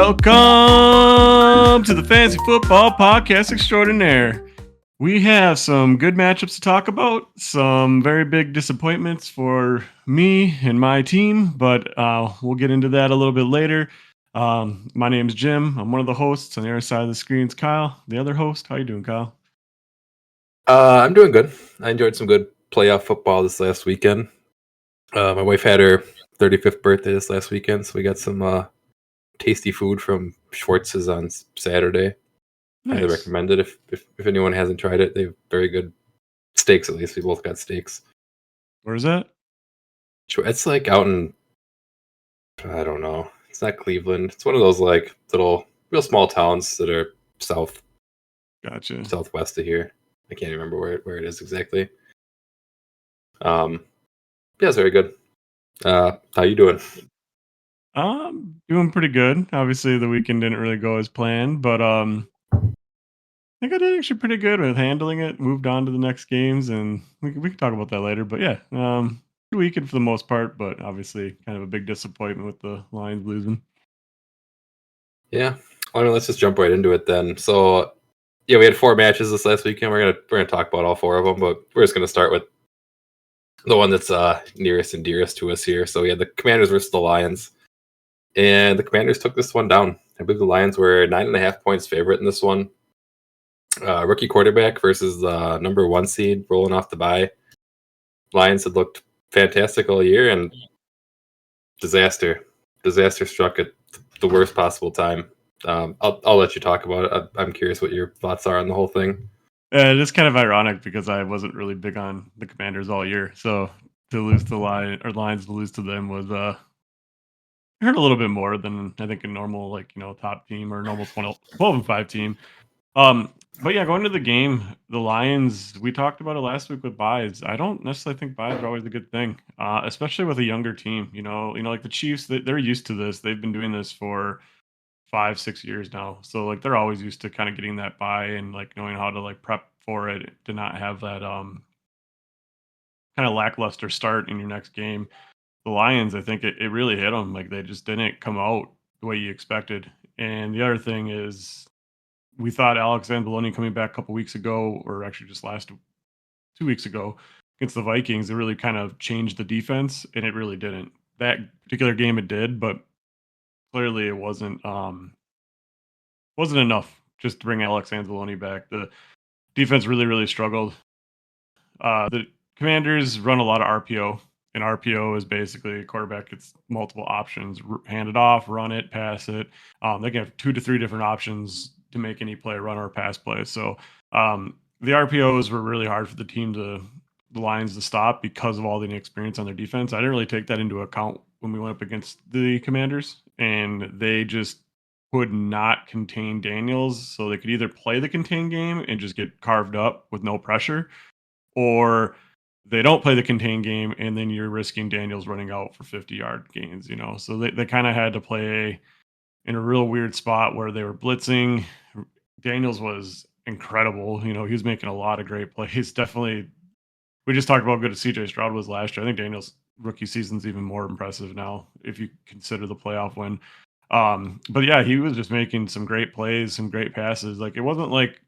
Welcome to the Fantasy Football Podcast Extraordinaire. We have some good matchups to talk about, some very big disappointments for me and my team, but we'll get into that a little bit later. My name's Jim. I'm one of the hosts. On the other side of the screen is Kyle, the other host. How you doing, Kyle? I'm doing good. I enjoyed some good playoff football this last weekend. My wife had her 35th birthday this last weekend, so we got some tasty food from Schwartz's on Saturday. Highly Nice. recommend it if anyone hasn't tried it. They have very good steaks. At least we both got steaks. Where's that? It's like out in, I don't know. It's not Cleveland. It's one of those like little, real small towns that are Gotcha. southwest of here. I can't remember where it is exactly. Yeah, it's very good. How you doing? Doing pretty good. Obviously, the weekend didn't really go as planned, but I think I did actually pretty good with handling it. Moved on to the next games, and we can talk about that later. But yeah, good weekend for the most part, but obviously kind of a big disappointment with the Lions losing. Yeah. Well, I mean, let's just jump right into it then. So, yeah, we had 4 matches this last weekend. We're gonna talk about all 4 of them, but we're just gonna start with the one that's nearest and dearest to us here. So we had the Commanders versus the Lions, and the Commanders took this one down. I believe the Lions were 9.5 points favorite in this one. Rookie quarterback versus the number 1 seed rolling off the bye. Lions had looked fantastic all year, and disaster struck at the worst possible time. I'll let you talk about it. I'm curious what your thoughts are on the whole thing. It is kind of ironic because I wasn't really big on the Commanders all year, so to lose to Lions to lose to them was hurt a little bit more than I think a normal top team or normal 12-5 team. But yeah, going to the game, the Lions, we talked about it last week with buys. I don't necessarily think buys are always a good thing, especially with a younger team. Like the Chiefs, they're used to this. They've been doing this for 5-6 years now, so like they're always used to kind of getting that buy and like knowing how to like prep for it to not have that kind of lackluster start in your next game. The Lions, I think it really hit them. Like they just didn't come out the way you expected. And the other thing is, we thought Alex Anzalone coming back a couple weeks ago, or actually just 2 weeks ago against the Vikings, it really kind of changed the defense, and it really didn't. That particular game it did, but clearly it wasn't enough just to bring Alex Anzalone back. The defense really struggled. The Commanders run a lot of RPO, and RPO is basically a quarterback gets multiple options: hand it off, run it, pass it. They can have 2 to 3 different options to make any play, run or pass play. So the RPOs were really hard for the Lions to stop because of all the inexperience on their defense. I didn't really take that into account when we went up against the Commanders, and they just could not contain Daniels. So they could either play the contain game and just get carved up with no pressure, or they don't play the contain game and then you're risking Daniels running out for 50-yard gains, So they kind of had to play in a real weird spot where they were blitzing. Daniels was incredible. He was making a lot of great plays. Definitely, we just talked about how good CJ Stroud was last year. I think Daniels' rookie season's even more impressive now if you consider the playoff win. But yeah, he was just making some great plays, some great passes. Like it wasn't like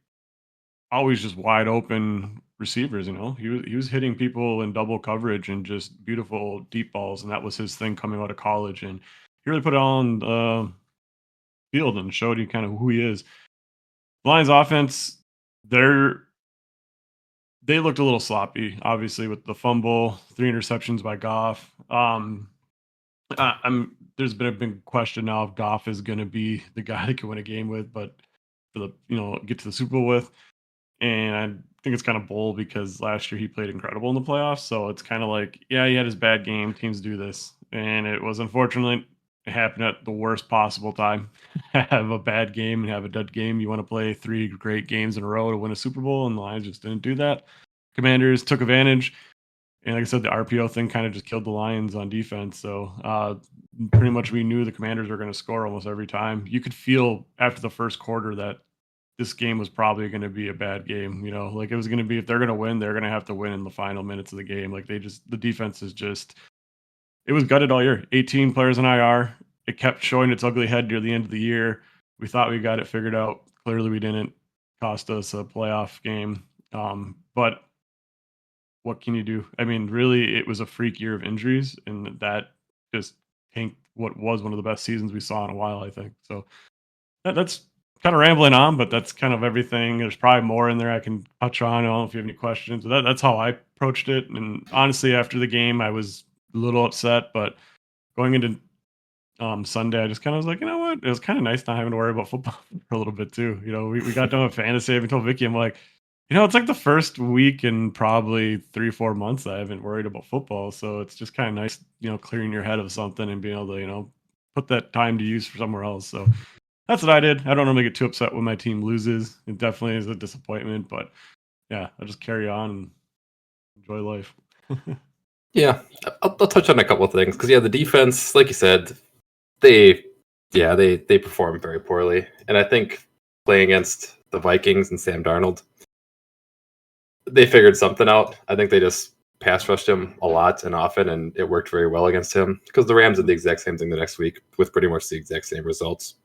always just wide open receivers. He was hitting people in double coverage and just beautiful deep balls, and that was his thing coming out of college. And he really put it on the field and showed you kind of who he is. Lions offense, they looked a little sloppy, obviously, with the fumble, 3 interceptions by Goff. There's been a big question now if Goff is going to be the guy that can win a game with, but for the get to the Super Bowl with. And I think it's kind of bold because last year he played incredible in the playoffs. So it's kind of like, yeah, he had his bad game. Teams do this, and it was unfortunate. It happened at the worst possible time. Have a bad game and have a dud game. You want to play 3 great games in a row to win a Super Bowl, and the Lions just didn't do that. Commanders took advantage, and like I said, the RPO thing kind of just killed the Lions on defense. So pretty much we knew the Commanders were going to score almost every time. You could feel after the first quarter that this game was probably going to be a bad game. Like it was going to be, if they're going to win, they're going to have to win in the final minutes of the game. Like the defense is just, it was gutted all year. 18 players in IR. it kept showing its ugly head near the end of the year. We thought we got it figured out. Clearly, we didn't. Cost us a playoff game. But what can you do? I mean, really, it was a freak year of injuries, and that just tanked what was one of the best seasons we saw in a while, I think. So that's kind of rambling on, but that's kind of everything. There's probably more in there I can touch on. I don't know if you have any questions. But that's how I approached it. And honestly, after the game, I was a little upset, but going into Sunday, I just kind of was like, you know what? It was kind of nice not having to worry about football for a little bit too. We got done with fantasy. I even told Vicky, I'm like, it's like the first week in probably 3-4 months that I haven't worried about football. So it's just kind of nice, clearing your head of something and being able to, put that time to use for somewhere else. So that's what I did. I don't normally get too upset when my team loses. It definitely is a disappointment, but yeah, I just carry on and enjoy life. Yeah, I'll touch on a couple of things because the defense, like you said, they perform very poorly, and I think playing against the Vikings and Sam Darnold, they figured something out. I think they just pass rushed him a lot and often, and it worked very well against him because the Rams did the exact same thing the next week with pretty much the exact same results.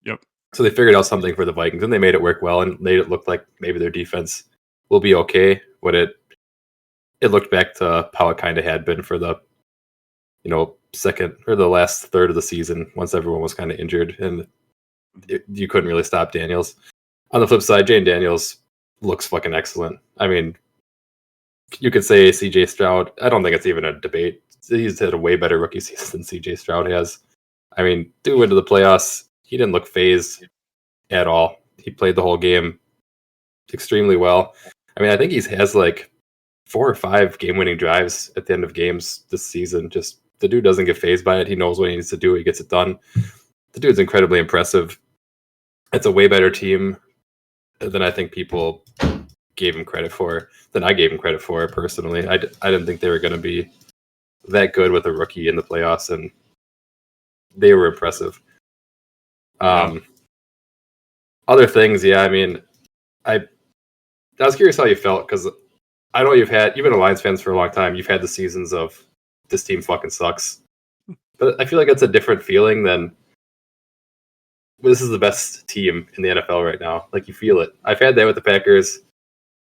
Yep. So they figured out something for the Vikings, and they made it work well and made it look like maybe their defense will be okay. What it looked back to how it kind of had been for the second or the last third of the season once everyone was kind of injured and you couldn't really stop Daniels. On the flip side, Jane Daniels looks fucking excellent. I mean, you could say CJ Stroud. I don't think it's even a debate. He's had a way better rookie season than CJ Stroud has. I mean, dude went to the playoffs. He didn't look phased at all. He played the whole game extremely well. I mean, I think he has like 4 or 5 game-winning drives at the end of games this season. Just the dude doesn't get phased by it. He knows what he needs to do. He gets it done. The dude's incredibly impressive. It's a way better team than I think people gave him credit for, than I gave him credit for personally. I didn't think they were going to be that good with a rookie in the playoffs, and they were impressive. Other things, I mean, I was curious how you felt because I know you've been a Lions fans for a long time. You've had the seasons of this team fucking sucks, but I feel like it's a different feeling than this is the best team in the NFL right now. Like you feel it. I've had that with the Packers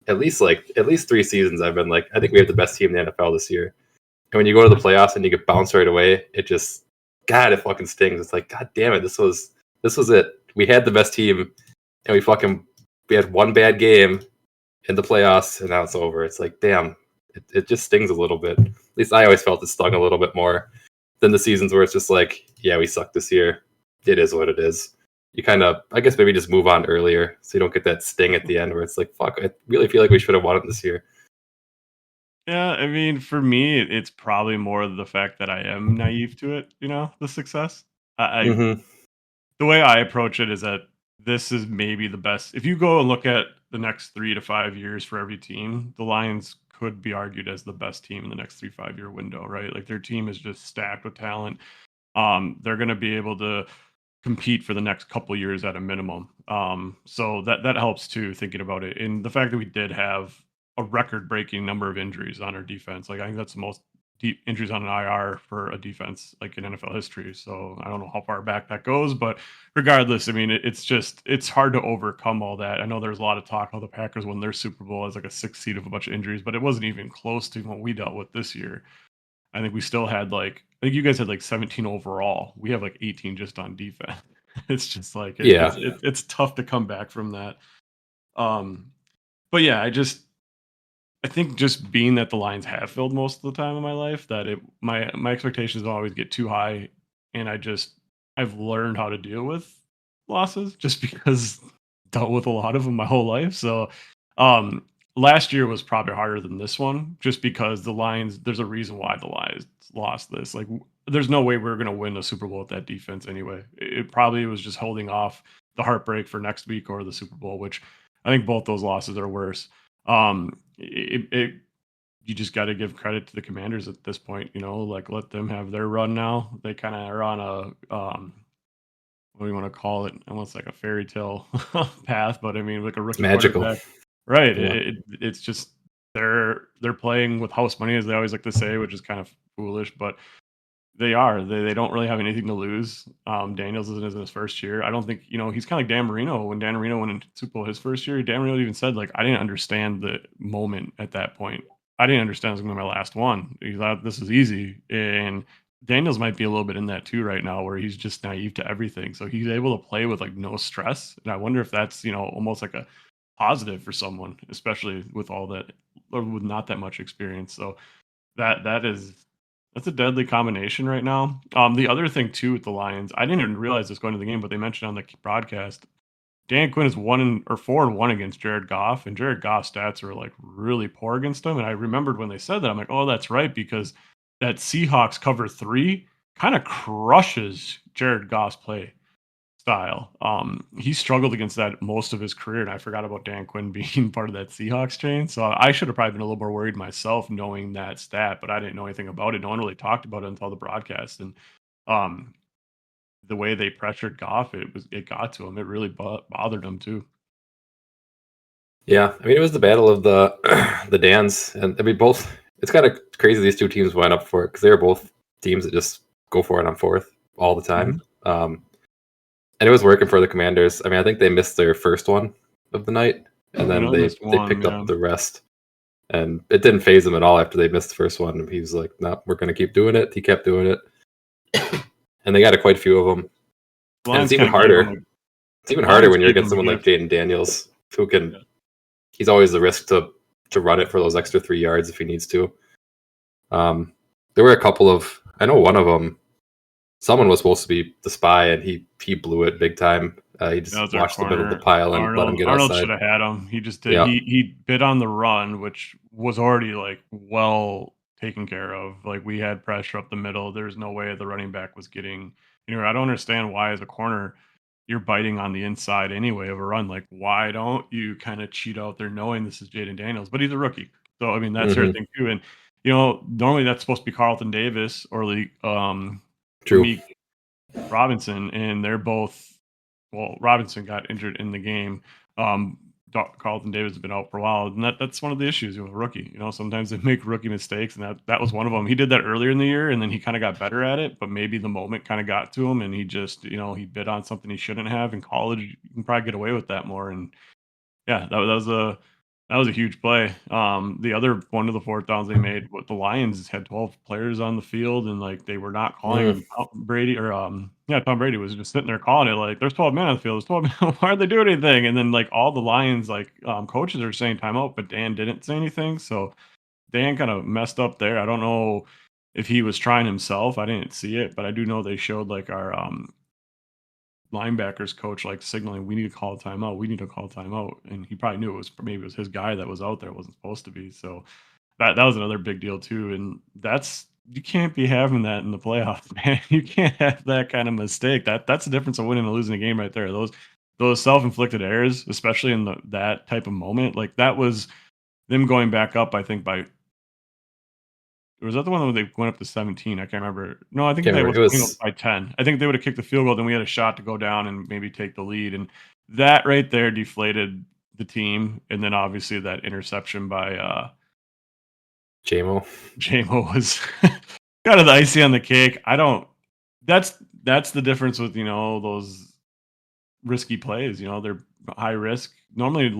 at least 3 seasons. I've been like, I think we have the best team in the NFL this year. And when you go to the playoffs and you get bounced right away, it just, God, it fucking stings. It's like, God damn it, this was it. We had the best team, and we had one bad game in the playoffs, and now it's over. It's like, damn, it just stings a little bit. At least I always felt it stung a little bit more than the seasons where it's just like, yeah, we suck this year. It is what it is. You kind of, I guess, maybe just move on earlier so you don't get that sting at the end where it's like, fuck, I really feel like we should have won it this year. Yeah, I mean, for me, it's probably more the fact that I am naive to it, the success. The way I approach it is that this is maybe the best. If you go and look at the next 3 to 5 years for every team, the Lions could be argued as the best team in the next 3-5 year window, right? Like their team is just stacked with talent. They're going to be able to compete for the next couple years at a minimum. So that helps too, thinking about it. And the fact that we did have a record-breaking number of injuries on our defense, like I think that's the most deep injuries on an IR for a defense like in NFL history. So I don't know how far back that goes, but regardless, I mean, it's hard to overcome all that. I know there's a lot of talk how the Packers won their Super Bowl as like a 6th seed of a bunch of injuries, but it wasn't even close to what we dealt with this year. I think we still had I think you guys had like 17 overall. We have like 18 just on defense. It's just like it's tough to come back from that. But yeah, I think just being that the Lions have filled most of the time in my life, that my expectations don't always get too high, and I've learned how to deal with losses just because dealt with a lot of them my whole life. So last year was probably harder than this one, just because the Lions. There's a reason why the Lions lost this. Like, there's no way we are going to win a Super Bowl with that defense anyway. It probably was just holding off the heartbreak for next week or the Super Bowl, which I think both those losses are worse. You just got to give credit to the Commanders at this point. Like let them have their run now. They kind of are on a what do you want to call it? Almost like a fairy tale path, but I mean, like a rookie Magical, quarterback, right? Yeah. It's just they're playing with house money, as they always like to say, which is kind of foolish. But They are. They don't really have anything to lose. Daniels isn't in his first year. I don't think, he's kind of like Dan Marino. When Dan Marino went into Super Bowl his first year, Dan Marino even said, like, I didn't understand the moment at that point. I didn't understand it was going to be my last one. He thought this is easy. And Daniels might be a little bit in that too right now, where he's just naive to everything. So he's able to play with like no stress. And I wonder if that's, almost like a positive for someone, especially with all that, or with not that much experience. So that's a deadly combination right now. The other thing too with the Lions, I didn't even realize this going to the game, but they mentioned on the broadcast, Dan Quinn is 4-1 against Jared Goff, and Jared Goff's stats are like really poor against him. And I remembered when they said that, I'm like, oh, that's right, because that Seahawks cover 3 kind of crushes Jared Goff's play style. He struggled against that most of his career, and I forgot about Dan Quinn being part of that Seahawks chain. So I should have probably been a little more worried myself knowing that stat, but I didn't know anything about it. No one really talked about it until the broadcast, and um, the way they pressured Goff, it got to him. It really bothered him too. Yeah, I mean, it was the battle of the the Dans, and I mean, both. It's kind of crazy these two teams went up for it because they were both teams that just go for it on fourth all the time. And it was working for the Commanders. I mean, I think they missed their first one of the night, and then they picked up the rest. And it didn't phase him at all after they missed the first one. He was like, "No, we're going to keep doing it." He kept doing it, and they got quite a few of them. And it's even harder. It's even harder when you're against someone like Jaden Daniels, who can. Yeah. He's always the risk to run it for those extra 3 yards if he needs to. There were a couple of. I know one of them. Someone was supposed to be the spy, and he blew it big time. He just watched the middle of the pile and let him get Arnold outside. Should have had him. He just did. Yeah. He bid on the run, which was already like well taken care of. Like we had pressure up the middle. There's no way the running back was getting. I don't understand why as a corner you're biting on the inside anyway of a run. Like why don't you kind of cheat out there knowing this is Jaden Daniels, but he's a rookie. So I mean that's your thing too. And normally that's supposed to be Carlton Davis or the True. Robinson, and they're both. Well, Robinson got injured in the game. Carlton Davis has been out for a while, and that's one of the issues with a rookie. Sometimes they make rookie mistakes, and that was one of them. He did that earlier in the year, and then he kind of got better at it, but maybe the moment kind of got to him, and he just, he bid on something he shouldn't have. In college, you can probably get away with that more, and yeah, that was a huge play. The other one of the fourth downs they made, what the Lions had 12 players on the field, and like they were not calling them. Tom Brady was just sitting there calling it like there's 12 men on the field. There's 12 men. Why aren't they doing anything? And then like all the Lions coaches are saying timeout, but Dan didn't say anything. So Dan kind of messed up there. I don't know if he was trying himself. I didn't see it, but I do know they showed like our linebackers coach like signaling we need to call a timeout. We need to call a timeout, and he probably knew maybe it was his guy that was out there. It wasn't supposed to be. So that was another big deal too. And you can't be having that in the playoffs, man. You can't have that kind of mistake. That's the difference of winning and losing a game right there. Those self-inflicted errors, especially in that type of moment, like that was them going back up. I think by. Was that the one where they went up to 17? I can't remember. No, I think they were up by 10. I think they would have kicked the field goal, then we had a shot to go down and maybe take the lead. And that right there deflated the team. And then obviously that interception by J-Mo was kind of the icing on the cake. That's the difference with, those risky plays. They're high risk. Normally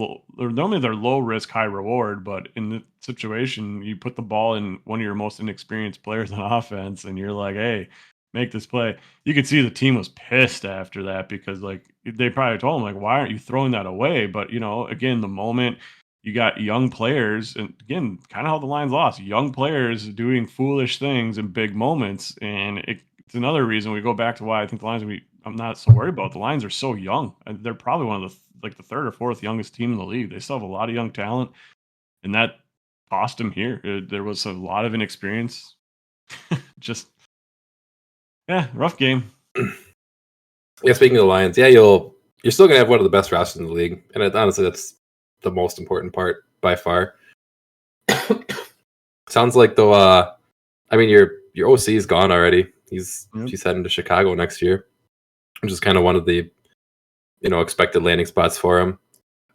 they're low risk, high reward, but in the situation, you put the ball in one of your most inexperienced players on offense, and you're like, "Hey, make this play." You could see the team was pissed after that because, like, they probably told him, like, "Why aren't you throwing that away?" But again, the moment you got young players, and again, kind of how the Lions lost, young players doing foolish things in big moments, and it's another reason we go back to why I think the Lions. I'm not so worried about. The Lions are so young. They're probably one of the third or fourth youngest team in the league. They still have a lot of young talent, and that cost them here. There was a lot of inexperience. Just rough game. Yeah, speaking of the Lions, you're still gonna have one of the best rosters in the league, and honestly, that's the most important part by far. Sounds like though, I mean your OC is gone already. She's heading to Chicago next year, which is kind of one of the expected landing spots for him.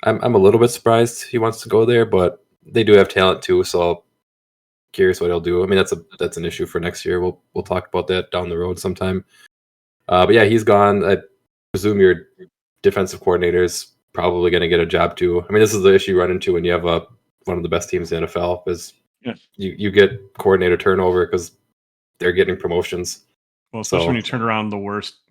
I'm a little bit surprised he wants to go there, but they do have talent too, so curious what he'll do. I mean, that's an issue for next year. We'll talk about that down the road sometime. But yeah, he's gone. I presume your defensive coordinator is probably going to get a job too. I mean, this is the issue you run into when you have one of the best teams in the NFL is you get coordinator turnover because they're getting promotions. Well, especially when you turn around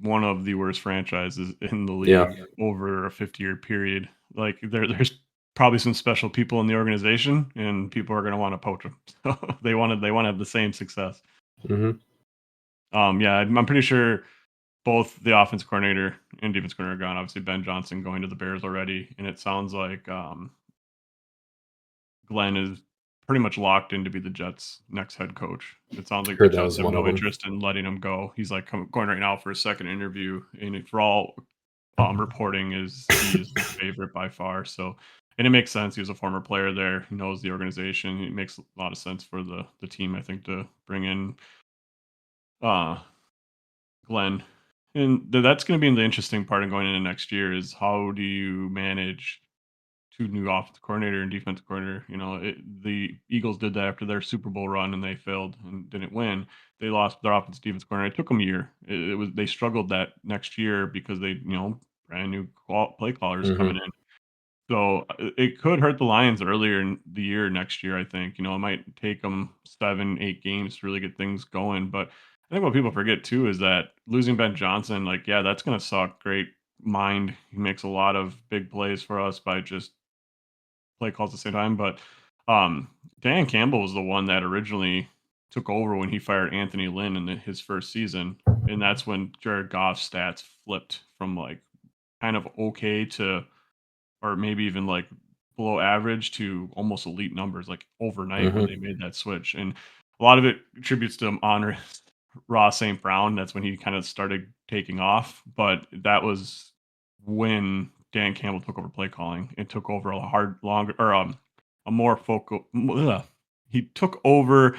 one of the worst franchises in the league over a 50-year period. Like there's probably some special people in the organization, and people are going to want to poach them. So they want to have the same success. Mm-hmm. Yeah, I'm pretty sure both the offense coordinator and defense coordinator are gone. Obviously, Ben Johnson going to the Bears already, and it sounds like Glenn is pretty much locked in to be the Jets' next head coach. It sounds like the Jets have no interest in letting him go. He's like going right now for a second interview, and for all reporting he is the favorite by far. So, and it makes sense. He was a former player there. He knows the organization. It makes a lot of sense for the team, I think, to bring in Glenn. And that's going to be the interesting part in going into next year is how do you manage two new offensive coordinator and defensive coordinator. You know, the Eagles did that after their Super Bowl run and they failed and didn't win. They lost their offensive defense coordinator. It took them a year. It was they struggled that next year because they brand new play callers coming in. So it could hurt the Lions earlier in the year next year. I think it might take them 7-8 games to really get things going. But I think what people forget too is that losing Ben Johnson, like that's going to suck. Great mind. He makes a lot of big plays for us by just play calls at the same time, but Dan Campbell was the one that originally took over when he fired Anthony Lynn in his first season, and that's when Jared Goff's stats flipped from like kind of okay to, or maybe even like below average to almost elite numbers, like overnight when they made that switch. And a lot of it attributes to honor Ross St. Brown. That's when he kind of started taking off, but that was when Dan Campbell took over play calling and took over a more focal. He took over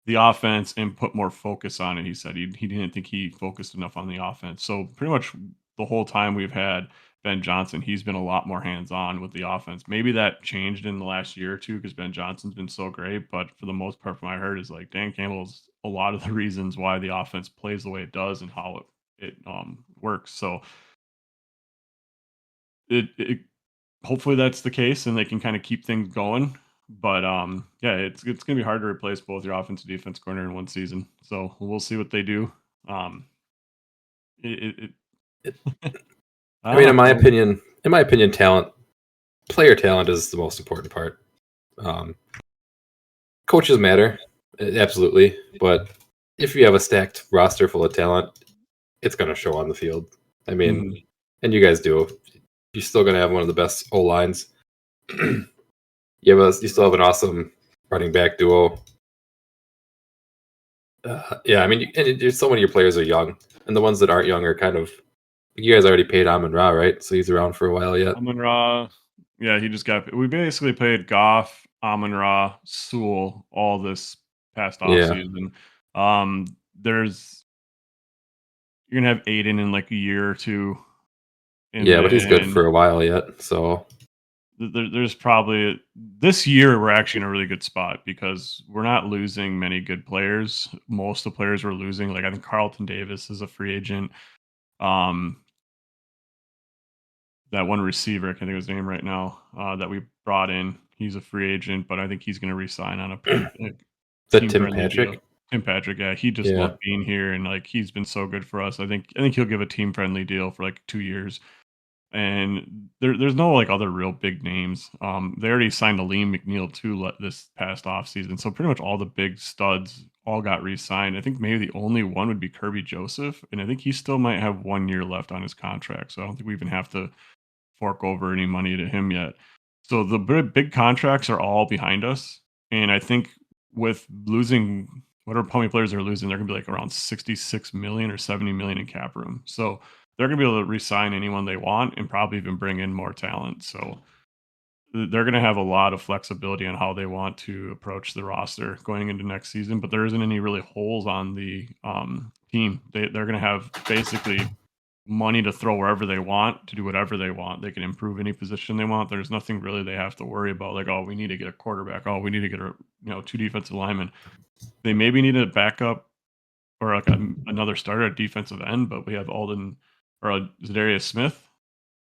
the offense and put more focus on it. He said he didn't think he focused enough on the offense. So pretty much the whole time we've had Ben Johnson, he's been a lot more hands-on with the offense. Maybe that changed in the last year or two because Ben Johnson's been so great, but for the most part, from what I heard, is like Dan Campbell's a lot of the reasons why the offense plays the way it does and how it works. So it hopefully that's the case and they can kind of keep things going. But yeah, it's gonna be hard to replace both your offense and defense corner in one season. So we'll see what they do. I mean, in my opinion, player talent is the most important part. Coaches matter, absolutely, but if you have a stacked roster full of talent, it's going to show on the field. I mean, and you guys do. You're still going to have one of the best O lines. You still have an awesome running back duo. Yeah, I mean, there's so many of your players are young, and the ones that aren't young are kind of. You guys already paid Amon-Ra, right? So he's around for a while yet. Amon-Ra, yeah, he just got. We basically paid Goff, Amon-Ra, Sewell all this past offseason. You're gonna have Aiden in like a year or two. But he's good for a while yet. So there's probably this year we're actually in a really good spot because we're not losing many good players. Most of the players we're losing, like I think Carlton Davis is a free agent. That one receiver, I can't think of his name right now, that we brought in. He's a free agent, but I think he's going to resign on a Tim Patrick deal. Tim Patrick, yeah, he just loved being here, and like he's been so good for us. I think he'll give a team friendly deal for like 2 years. And there's no like other real big names. They already signed Aleem McNeil too this past offseason. So pretty much all the big studs all got re-signed. I think maybe the only one would be Kirby Joseph, and I think he still might have 1 year left on his contract. So I don't think we even have to fork over any money to him yet. So the big contracts are all behind us, and I think with losing how many players they're losing, they're gonna be like around 66 million or 70 million in cap room. So they're going to be able to re-sign anyone they want and probably even bring in more talent. So they're going to have a lot of flexibility on how they want to approach the roster going into next season. But there isn't any really holes on the team. They're going to have basically money to throw wherever they want, to do whatever they want. They can improve any position they want. There's nothing really they have to worry about. Like, oh, we need to get a quarterback. Oh, we need to get a 2 defensive linemen. They maybe need a backup or like another starter at defensive end, but we have Alden or Zadarius Smith,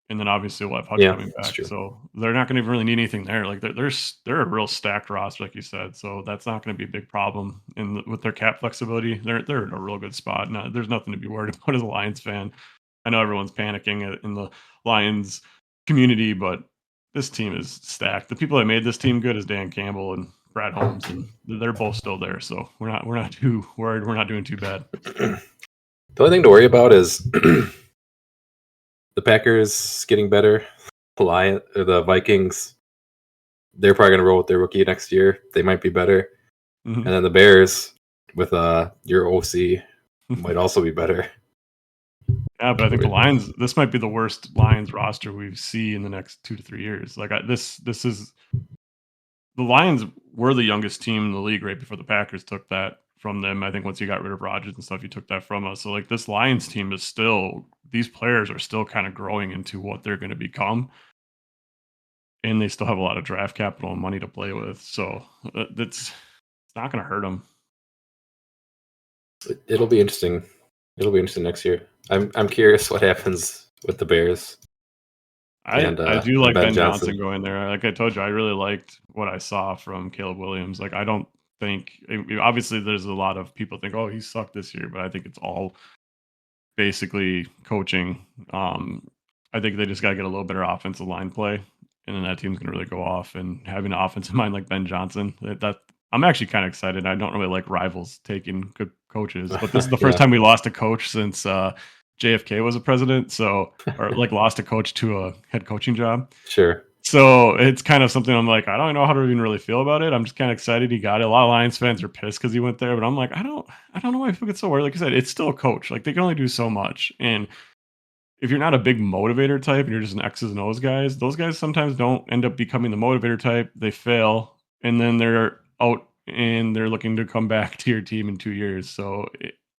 and then obviously we'll have Hutch Yeah, coming that's back. true. So they're not going to really need anything there. Like they're a real stacked roster, like you said. So that's not going to be a big problem. And with their cap flexibility, they're in a real good spot. No, there's nothing to be worried about as a Lions fan. I know everyone's panicking in the Lions community, but this team is stacked. The people that made this team good is Dan Campbell and Brad Holmes, and they're both still there. So we're not too worried. We're not doing too bad. The only thing to worry about is the Packers getting better. The Vikings, they're probably going to roll with their rookie next year. They might be better. Mhm. And then the Bears with your OC might also be better. Yeah, but I think the Lions. This might be the worst Lions roster we see in the next 2 to 3 years. Like this is the Lions were the youngest team in the league right before the Packers took that from them. I think once you got rid of Rodgers and stuff, you took that from us. So like this Lions team is still these players are still kind of growing into what they're going to become, and they still have a lot of draft capital and money to play with. So that's it's not going to hurt them. It'll be interesting. It'll be interesting next year. I'm curious what happens with the Bears I do and like Ben Ben Johnson. Johnson going there. Like I told you, I really liked what I saw from Caleb Williams. Like I don't think obviously there's a lot of people think, oh, he sucked this year, but I think it's all basically coaching. I think they just got to get a little better offensive line play, and then that team's going to really go off. And having an offensive mind like Ben Johnson, that I'm actually kind of excited. I don't really like rivals taking good coaches, but this is the first Yeah, time we lost a coach since JFK was a president. So, or like lost a coach to a head coaching job. sure. So it's kind of something I'm like, I don't know how to even really feel about it. I'm just kind of excited he got it. A lot of Lions fans are pissed because he went there, but I'm like, I don't know why people get so worried. Like I said, it's still a coach. Like they can only do so much. And if you're not a big motivator type and you're just an X's and O's guys, those guys sometimes don't end up becoming the motivator type. They fail, and then they're out and they're looking to come back to your team in 2 years. So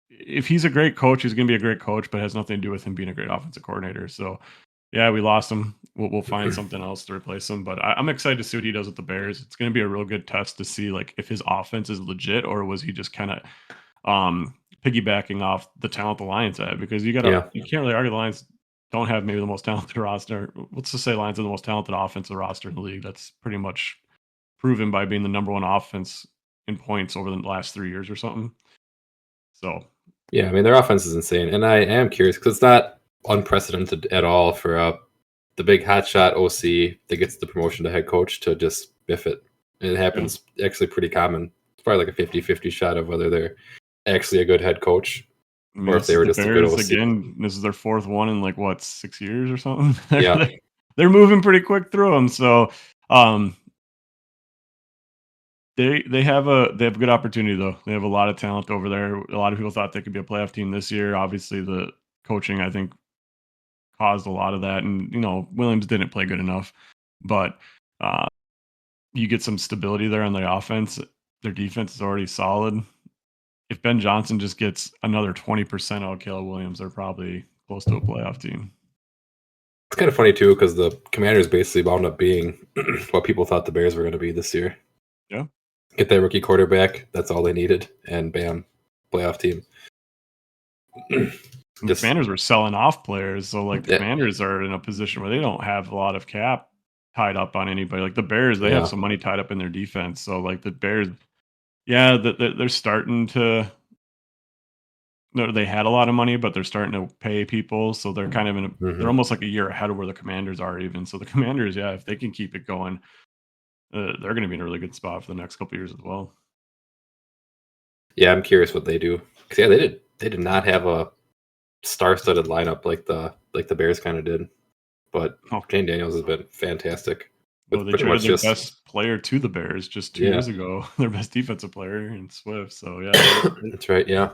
if he's a great coach, he's going to be a great coach, but it has nothing to do with him being a great offensive coordinator. So yeah, we lost him. We'll find something else to replace him. But I'm excited to see what he does with the Bears. It's going to be a real good test to see like if his offense is legit or was he just kind of piggybacking off the talent the Lions had, because Yeah. you can't really argue the Lions don't have maybe the most talented roster. Let's just say Lions are the most talented offensive roster in the league. That's pretty much proven by being the number one offense in points over the last 3 years or something. So Yeah, I mean their offense is insane, and I am curious because it's not unprecedented at all for the big hotshot OC that gets the promotion to head coach to just biff it. And it yeah, happens actually pretty common. It's probably like a 50-50 shot of whether they're actually a good head coach I mean or if this they is were the just a good Bears OC. again. This is their fourth one in like what 6 years or something. Yeah, They're moving pretty quick through them. So um, they have a good opportunity though. They have a lot of talent over there. A lot of people thought they could be a playoff team this year. Obviously, the coaching I think caused a lot of that, and Williams didn't play good enough. But uh, you get some stability there on the offense. Their defense is already solid. If Ben Johnson just gets another 20% out of Caleb Williams, they're probably close to a playoff team. it's kind of funny too because the Commanders basically wound up being what people thought the Bears were going to be this year. Yeah. Get that rookie quarterback, that's all they needed, and bam, playoff team. And the Just Commanders were selling off players, so like the yeah, Commanders are in a position where they don't have a lot of cap tied up on anybody. Like the Bears, they have yeah, some money tied up in their defense. So like the Bears, yeah, they're starting to. No, they had a lot of money, but they're starting to pay people, so they're kind of they're hmm almost like a year ahead of where the Commanders are even. So the Commanders, yeah, if they can keep it going, they're going to be in a really good spot for the next couple years as well. yeah. I'm curious what they do because yeah, they did not have a star-studded lineup like the Bears kind of did, but Oh, Jane Daniels has been fantastic well, with they pretty traded much their just best player to the Bears just 2 yeah. years ago, their best defensive player in Swift. So yeah, they That's right. Yeah,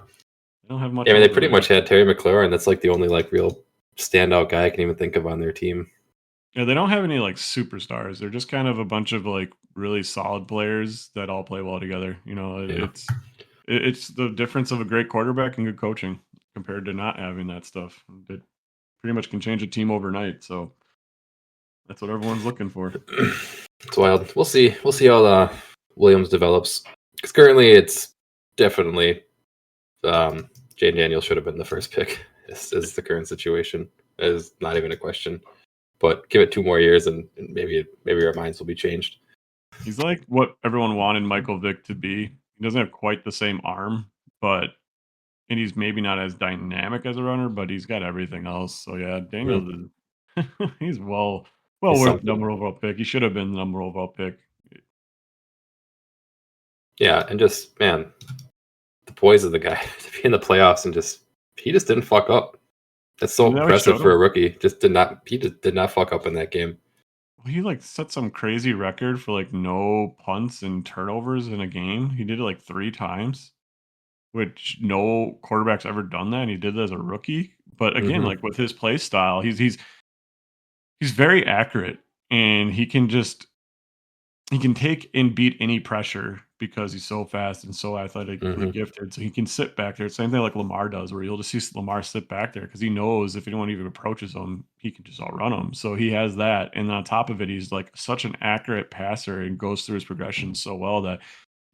don't have yeah. much I mean, they else pretty really. much had Terry McLaurin. That's like the only like real standout guy I can even think of on their team. Yeah, they don't have any like superstars. They're just kind of a bunch of like really solid players that all play well together. Yeah, It's the difference of a great quarterback and good coaching compared to not having that stuff. pretty much can change a team overnight. So that's what everyone's looking for. It's wild. We'll see. We'll see how Williams develops. Because currently, it's definitely Jane Daniels should have been the first pick. Is the current situation. Is not even a question. But give it 2 more years, and maybe our minds will be changed. He's like what everyone wanted Michael Vick to be. He doesn't have quite the same arm, and he's maybe not as dynamic as a runner, but he's got everything else. So yeah, Daniels is he's well He's worth something. number overall pick. He should have been the number overall pick. Yeah, and just man, the poise of the guy to be in the playoffs and he just didn't fuck up. That's so Isn't that what impressive showed for him? a rookie. He just did not fuck up in that game. He like set some crazy record for like no punts and turnovers in a game. He did it like 3 times, which no quarterback's ever done that. And he did it as a rookie. But again, Mm-hmm. like with his play style, he's very accurate, and he can take and beat any pressure because he's so fast and so athletically Mm-hmm. gifted. So he can sit back there. Same thing like Lamar does, where you'll just see Lamar sit back there because he knows if anyone even approaches him, he can just outrun him. So he has that. And on top of it, he's like such an accurate passer and goes through his progression so well that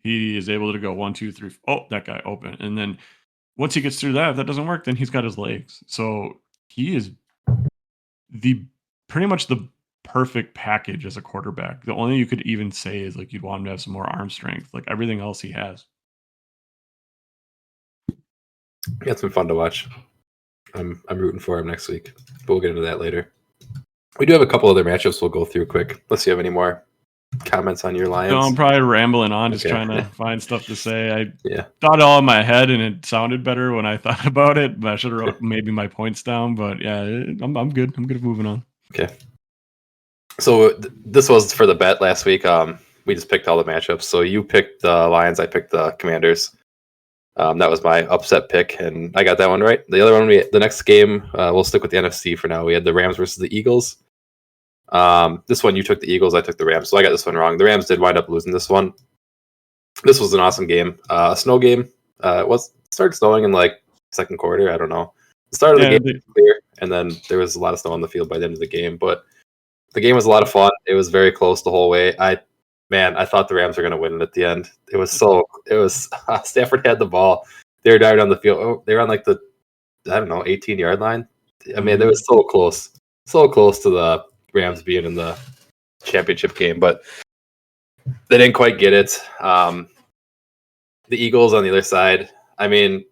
he is able to go 1, 2, 3. Oh, that guy open. And then once he gets through that, if that doesn't work, then he's got his legs. So he is the pretty much the perfect package as a quarterback. The only thing you could even say is like you'd want him to have some more arm strength. Like everything else he has. Yeah, it's been fun to watch. I'm rooting for him next week, but we'll get into that later. We do have a couple other matchups we'll go through quick. Unless you have any more comments on your So I'm Lions. probably rambling on, just Okay. trying to find stuff to say. I Yeah. thought it all in my head, and it sounded better when I thought about it. But I should have wrote maybe my points down. But yeah, I'm good. I'm good at moving on. Okay. So this was for the bet last week. We just picked all the matchups. So you picked the Lions, I picked the Commanders. That was my upset pick, and I got that one right. The other one, the next game, we'll stick with the NFC for now. We had the Rams versus the Eagles. This one, you took the Eagles, I took the Rams, so I got this one wrong. The Rams did wind up losing this one. This was an awesome game. A snow game. It started snowing in like second quarter. I don't know. The start of the game was clear, and then there was a lot of snow on the field by the end of the game. But the game was a lot of fun. It was very close the whole way. I thought the Rams were going to win it at the end. It was Stafford had the ball. They were driving on the field. Oh, they were on like the 18-yard line. I mean, they were so close to the Rams being in the championship game, but they didn't quite get it. The Eagles on the other side. I mean,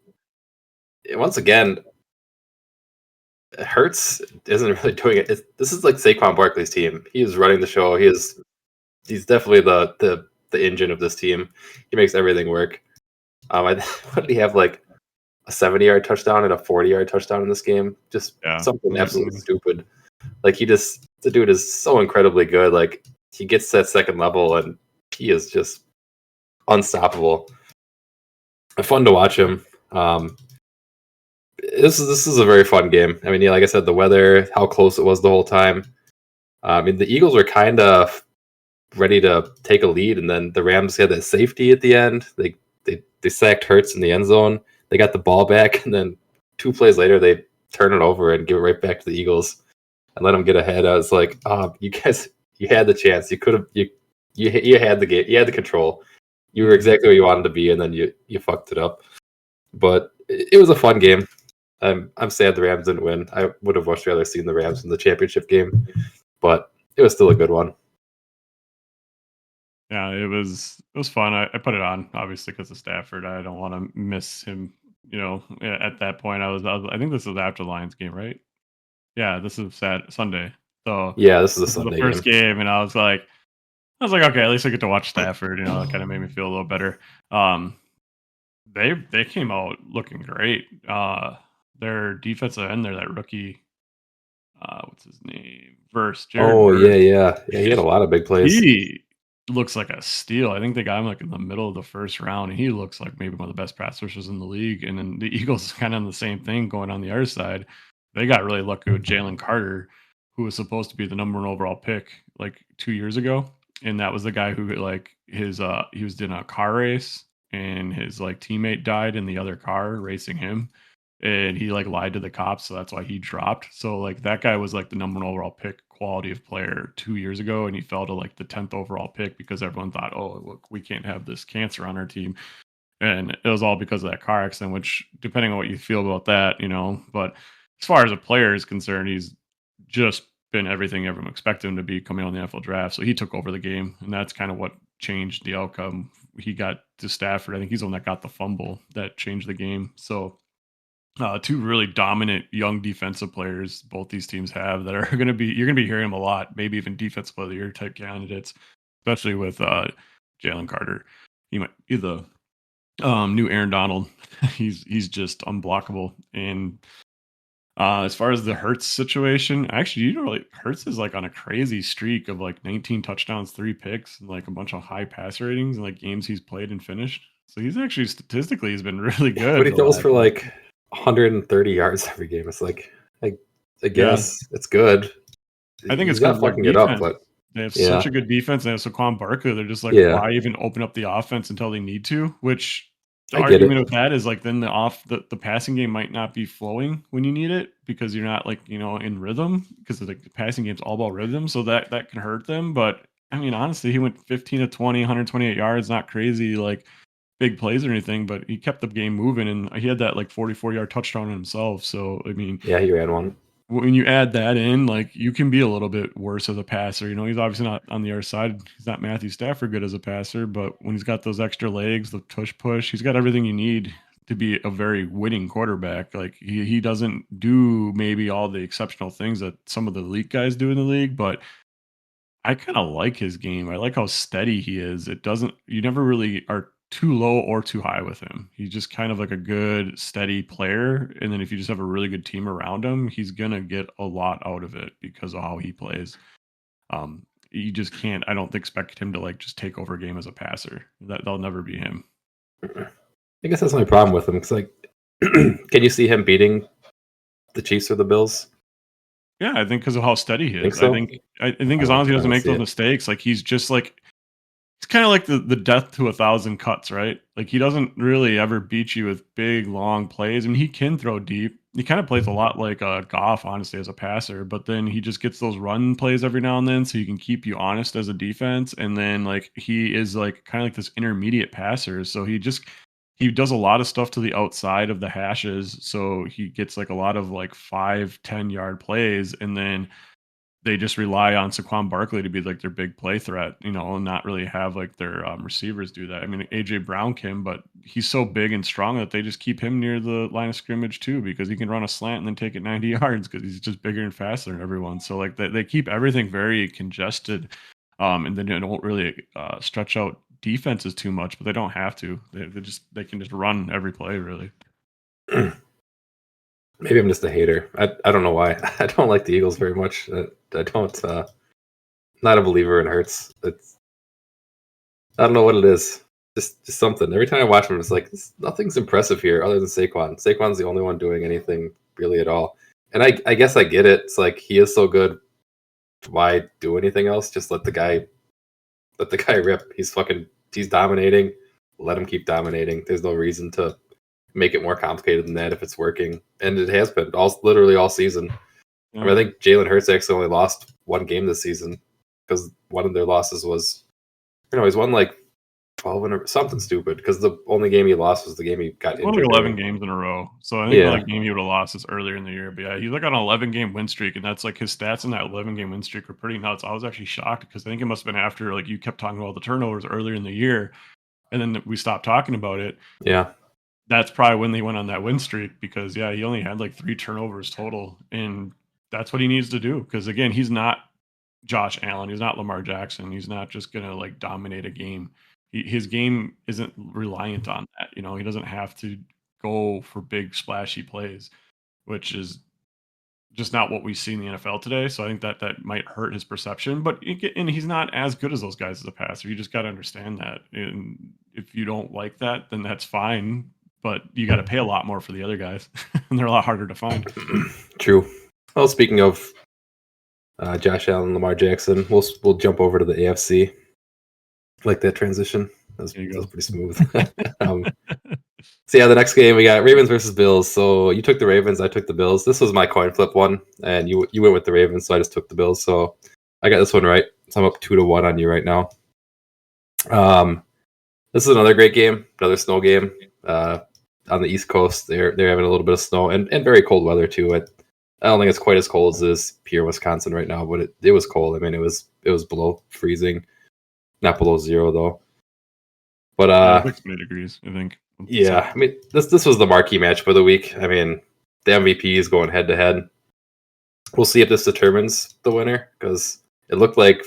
once again, Hurts isn't really doing it. This is like Saquon Barkley's team. He is running the show. He's definitely the engine of this team. He makes everything work. What did he have, like a 70-yard touchdown and a 40-yard touchdown in this game? Just something absolutely stupid. Like the dude is so incredibly good. Like he gets to that second level and he is just unstoppable. Fun to watch him. This is a very fun game. I mean, yeah, like I said, the weather, how close it was the whole time. I mean, the Eagles were kind of ready to take a lead, and then the Rams had that safety at the end. They sacked Hurts in the end zone. They got the ball back, and then 2 plays later, they turn it over and give it right back to the Eagles and let them get ahead. I was like, you guys, you had the chance. You could have, you had the game. You had the control. You were exactly where you wanted to be, and then you fucked it up. But it was a fun game. I'm sad the Rams didn't win. I would have much rather seen the Rams in the championship game, but it was still a good one. Yeah, it was fun. I put it on obviously because of Stafford. I don't want to miss him. At that point, I think this was after the Lions game, right? Yeah, this is Sunday. So Yeah, this is a this is the Sunday first game. game, and I was like, okay, at least I get to watch Stafford. That kind of made me feel a little better. They came out looking great. Their defensive end there, that rookie, what's his name? Jared Verse. Yeah. He had a lot of big plays. He looks like a steal. I think they got him like in the middle of the first round, and he looks like maybe one of the best pass rushers in the league. And then the Eagles kind of on the same thing going on the other side. They got really lucky with Jalen Carter, who was supposed to be the number 1 overall pick like 2 years ago, and that was the guy who like he was in a car race, and his like teammate died in the other car racing him. and he like lied to the cops, so that's why he dropped. So like that guy was like the number 1 overall pick quality of player 2 years ago, and he fell to like the 10th overall pick because everyone thought, oh look, we can't have this cancer on our team, and it was all because of that car accident. Which, depending on what you feel about that, but as far as a player is concerned, he's just been everything everyone expected him to be coming on the NFL draft. So he took over the game, and that's kind of what changed the outcome. He got to Stafford. I think he's the one that got the fumble that changed the game. So two really dominant young defensive players both these teams have that are going to be you're going to be hearing them a lot, maybe even defensive player of the year type candidates, especially with Jalen Carter. He might be the new Aaron Donald. He's just unblockable. And as far as the Hurts situation, actually, Hurts is like on a crazy streak of like 19 touchdowns, 3 picks, and like a bunch of high passer ratings and like games he's played and finished. So he's actually statistically he's been really But good. he the throws last for like 130 yards every game. It's like, I Yeah, guess it's good. I think it's He's because not of their fucking it up, defense. but They have such yeah, a good defense. They have Saquon Barkley. They're just like, yeah, why even open up the offense until they need to? Which the I get argument it. with that is like then the passing game might not be flowing when you need it because you're not like in rhythm because the passing game's all about rhythm. So that can hurt them. But I mean, honestly, he went 15 to 20, 128 yards, not crazy like big plays or anything, but he kept the game moving and he had that like 44-yard touchdown himself. So I mean, Yeah, he ran one. when you add that in, like you can be a little bit worse as a passer. He's obviously not on the other side. He's not Matthew Stafford good as a passer, but when he's got those extra legs, the push, he's got everything you need to be a very winning quarterback. Like he doesn't do maybe all the exceptional things that some of the elite guys do in the league, but I kind of like his game. I like how steady he is. It doesn't, you never really are too low or too high with him. He's just kind of like a good, steady player. And then if you just have a really good team around him, he's going to get a lot out of it because of how he plays. You just can't, I don't expect him to like just take over a game as a passer. That'll never be him. I guess that's my problem with him. It's like, can you see him beating the Chiefs or the Bills? Yeah, I think because of how steady he Think is. so? I think as long as he I doesn't don't make see those it. mistakes, like he's just like it's kind of like the death to 1,000 cuts, right? Like he doesn't really ever beat you with big long plays. I mean, he can throw deep. He kind of plays a lot like Goff, honestly, as a passer. But then he just gets those run plays every now and then, so he can keep you honest as a defense. And then like he is like kind of like this intermediate passer, so he does a lot of stuff to the outside of the hashes. So he gets like a lot of like 5-10 yard plays, and then they just rely on Saquon Barkley to be like their big play threat, and not really have like their receivers do that. I mean, AJ Brown can, but he's so big and strong that they just keep him near the line of scrimmage too, because he can run a slant and then take it 90 yards because he's just bigger and faster than everyone. So like they keep everything very congested, and then they don't really stretch out defenses too much, but they don't have to. They can just run every play really. Maybe I'm just a hater. I don't know why. I don't like the Eagles very much. I don't. Not a believer in Hurts. I don't know what it is. Just something. Every time I watch him, it's like nothing's impressive here other than Saquon. Saquon's the only one doing anything really at all. And I guess I get it. It's like he is so good. Why do anything else? Just let the guy rip. He's dominating. Let him keep dominating. There's no reason to make it more complicated than that if it's working. And it has been literally all season. I mean, I think Jalen Hurts actually only lost one game this season because one of their losses was, he's won like 12 and something stupid because the only game he lost was the game he got He's won like injured 11 during. games in a row. So I think the Yeah, only game he would have lost is earlier in the year. But yeah, he's like on an 11-game win streak, and that's like his stats in that 11-game win streak were pretty nuts. I was actually shocked because I think it must have been after like you kept talking about the turnovers earlier in the year, and then we stopped talking about it. yeah. That's probably when they went on that win streak because yeah, he only had like 3 turnovers total, and that's what he needs to do because again, he's not Josh Allen, he's not Lamar Jackson, he's not just gonna like dominate a game. His game isn't reliant on that. He doesn't have to go for big splashy plays, which is just not what we see in the NFL today. So I think that might hurt his perception. But and he's not as good as those guys as a passer. You just got to understand that. And if you don't like that, then that's fine. But you got to pay a lot more for the other guys, and they're a lot harder to find. True. Well, speaking of Josh Allen, Lamar Jackson, we'll jump over to the AFC. Like that transition. That There you was go. pretty smooth. So yeah, the next game we got Ravens versus Bills. So you took the Ravens, I took the Bills. This was my coin flip one, and you went with the Ravens, so I just took the Bills. So I got this one right. So I'm up 2-1 on you right now. This is another great game, another snow game. On the East Coast, they're having a little bit of snow and very cold weather too. I don't think it's quite as cold as this here, Wisconsin right now, but it was cold. I mean, it was below freezing, not below zero though. But Yeah, it was like 20 degrees, I think. yeah, I mean, this was the marquee match for the week. I mean, the MVP is going head to head. We'll see if this determines the winner because it looked like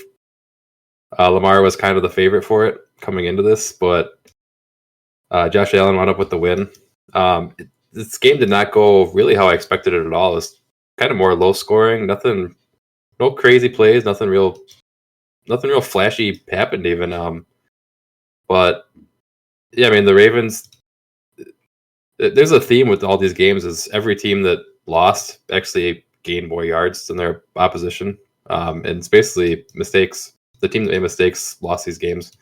Lamar was kind of the favorite for it coming into this, but Josh Allen wound up with the win. This game did not go really how I expected it at all. It was kind of more low scoring, nothing, no crazy plays, nothing real flashy happened even. But yeah, I mean the Ravens. There's a theme with all these games: is every team that lost actually gained more yards than their opposition, and it's basically mistakes. The team that made mistakes lost these games,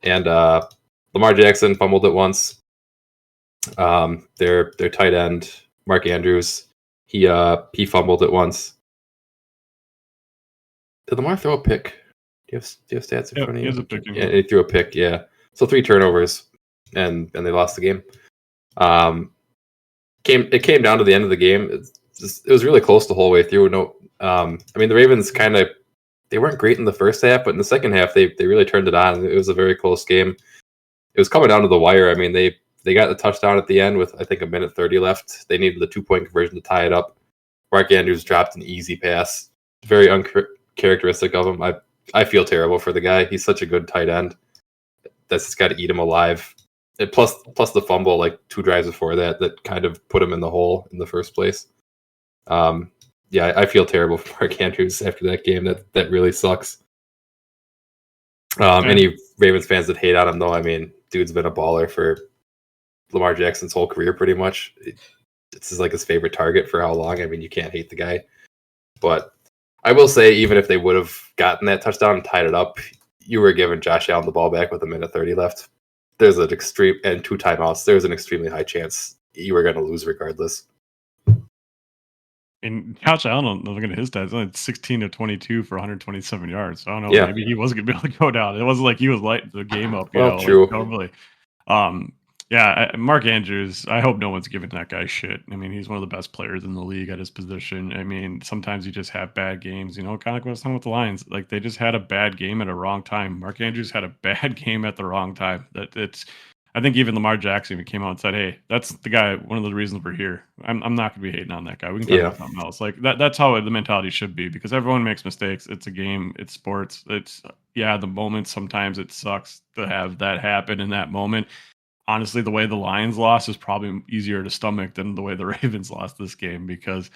and Lamar Jackson fumbled it once. Their tight end Mark Andrews, he fumbled it once. Did Lamar throw a pick? Do you have stats in front of you? He has a pick. Yeah, he threw a pick. Yeah, so 3 turnovers, and they lost the game. It came down to the end of the game. It was really close the whole way through. No, I mean the Ravens they weren't great in the first half, but in the second half they really turned it on. It was a very close game. It was coming down to the wire. I mean they got the touchdown at the end with I think a minute 30 left. They needed the 2-point conversion to tie it up. Mark Andrews dropped an easy pass. Very uncharacteristic of him. I feel terrible for the guy. He's such a good tight end. That's just got to eat him alive. And plus the fumble like 2 drives before that kind of put him in the hole in the first place. Yeah, I feel terrible for Mark Andrews after that game. That really sucks. Any Ravens fans that hate on him though, I mean, dude's been a baller for Lamar Jackson's whole career pretty much. This is like his favorite target for how long. I mean, you can't hate the guy. But I will say, even if they would have gotten that touchdown and tied it up, you were giving Josh Allen the ball back with a minute 30 left. There's an extreme and 2 timeouts. There's an extremely high chance you were going to lose regardless. And Josh Allen, looking at his stats, only 16 of 22 for 127 yards. So I don't know. Yeah. Maybe he wasn't going to be able to go down. It wasn't like he was lighting the game up. Well, true. Like normally. Yeah, Mark Andrews, I hope no one's giving that guy shit. I mean, he's one of the best players in the league at his position. I mean, sometimes you just have bad games, kind of like what's on with the Lions. Like, they just had a bad game at a wrong time. Mark Andrews had a bad game at the wrong time. I think even Lamar Jackson came out and said, "Hey, that's the guy. One of the reasons we're here. I'm not going to be hating on that guy. We can talk about something else." Like that's how the mentality should be because everyone makes mistakes. It's a game. It's sports. The moment sometimes it sucks to have that happen in that moment. Honestly, the way the Lions lost is probably easier to stomach than the way the Ravens lost this game because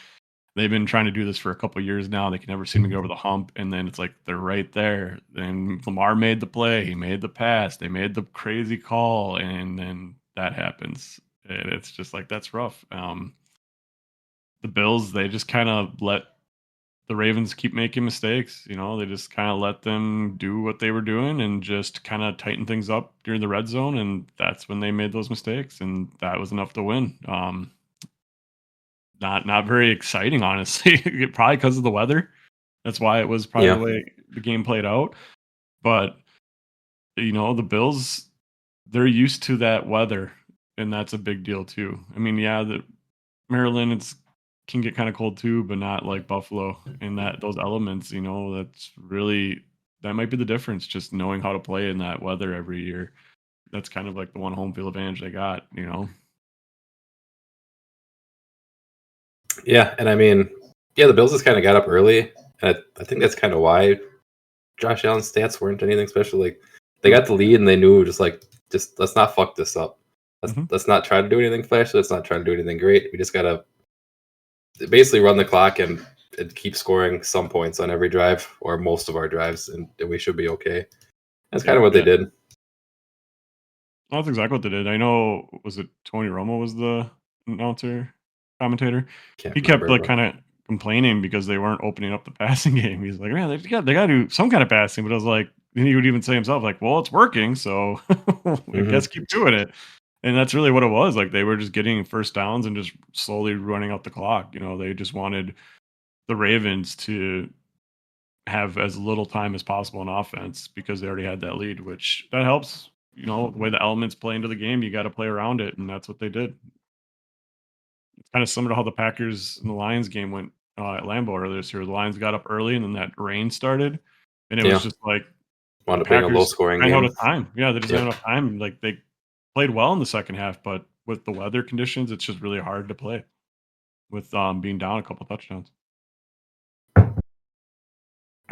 they've been trying to do this for a couple of years now. They can never seem to get over the hump, and then it's like they're right there. And Lamar made the play, he made the pass, they made the crazy call, and then that happens. And it's just like that's rough. The Bills, they just kind of let the Ravens keep making mistakes. They just kind of let them do what they were doing and just kind of tighten things up during the red zone, and that's when they made those mistakes, and that was enough to win. Not very exciting, honestly. Probably because of the weather. That's why it was probably the way the game played out. But the Bills, they're used to that weather, and that's a big deal too. I mean, the Maryland can get kind of cold too, but not like Buffalo. And those elements, that might be the difference. Just knowing how to play in that weather every year. That's kind of like the one home field advantage they got. Yeah, and I mean, the Bills just kind of got up early, and I think that's kind of why Josh Allen's stats weren't anything special. Like they got the lead, and they knew just let's not fuck this up. Let's not try to do anything flashy. Let's not try to do anything great. We just gotta basically run the clock and keep scoring some points on every drive or most of our drives, and we should be okay. That's kind of what they did. That's exactly what they did. I know, was it Tony Romo was the commentator? He kept kind of complaining because they weren't opening up the passing game. He's like, man, they got to do some kind of passing. But I was like, and he would even say himself, like, well, it's working, so I guess keep doing it. And that's really what it was. Like they were just getting first downs and just slowly running out the clock. They just wanted the Ravens to have as little time as possible in offense because they already had that lead, which that helps. The way the elements play into the game, you got to play around it, and that's what they did. It's kind of similar to how the Packers and the Lions game went at Lambeau earlier this year. The Lions got up early, and then that rain started, and it was just like Wound the up being a Packers low-scoring ran out game. of time. Yeah, they just Yeah. ran out of time. Like they played well in the second half, but with the weather conditions, it's just really hard to play with being down a couple touchdowns.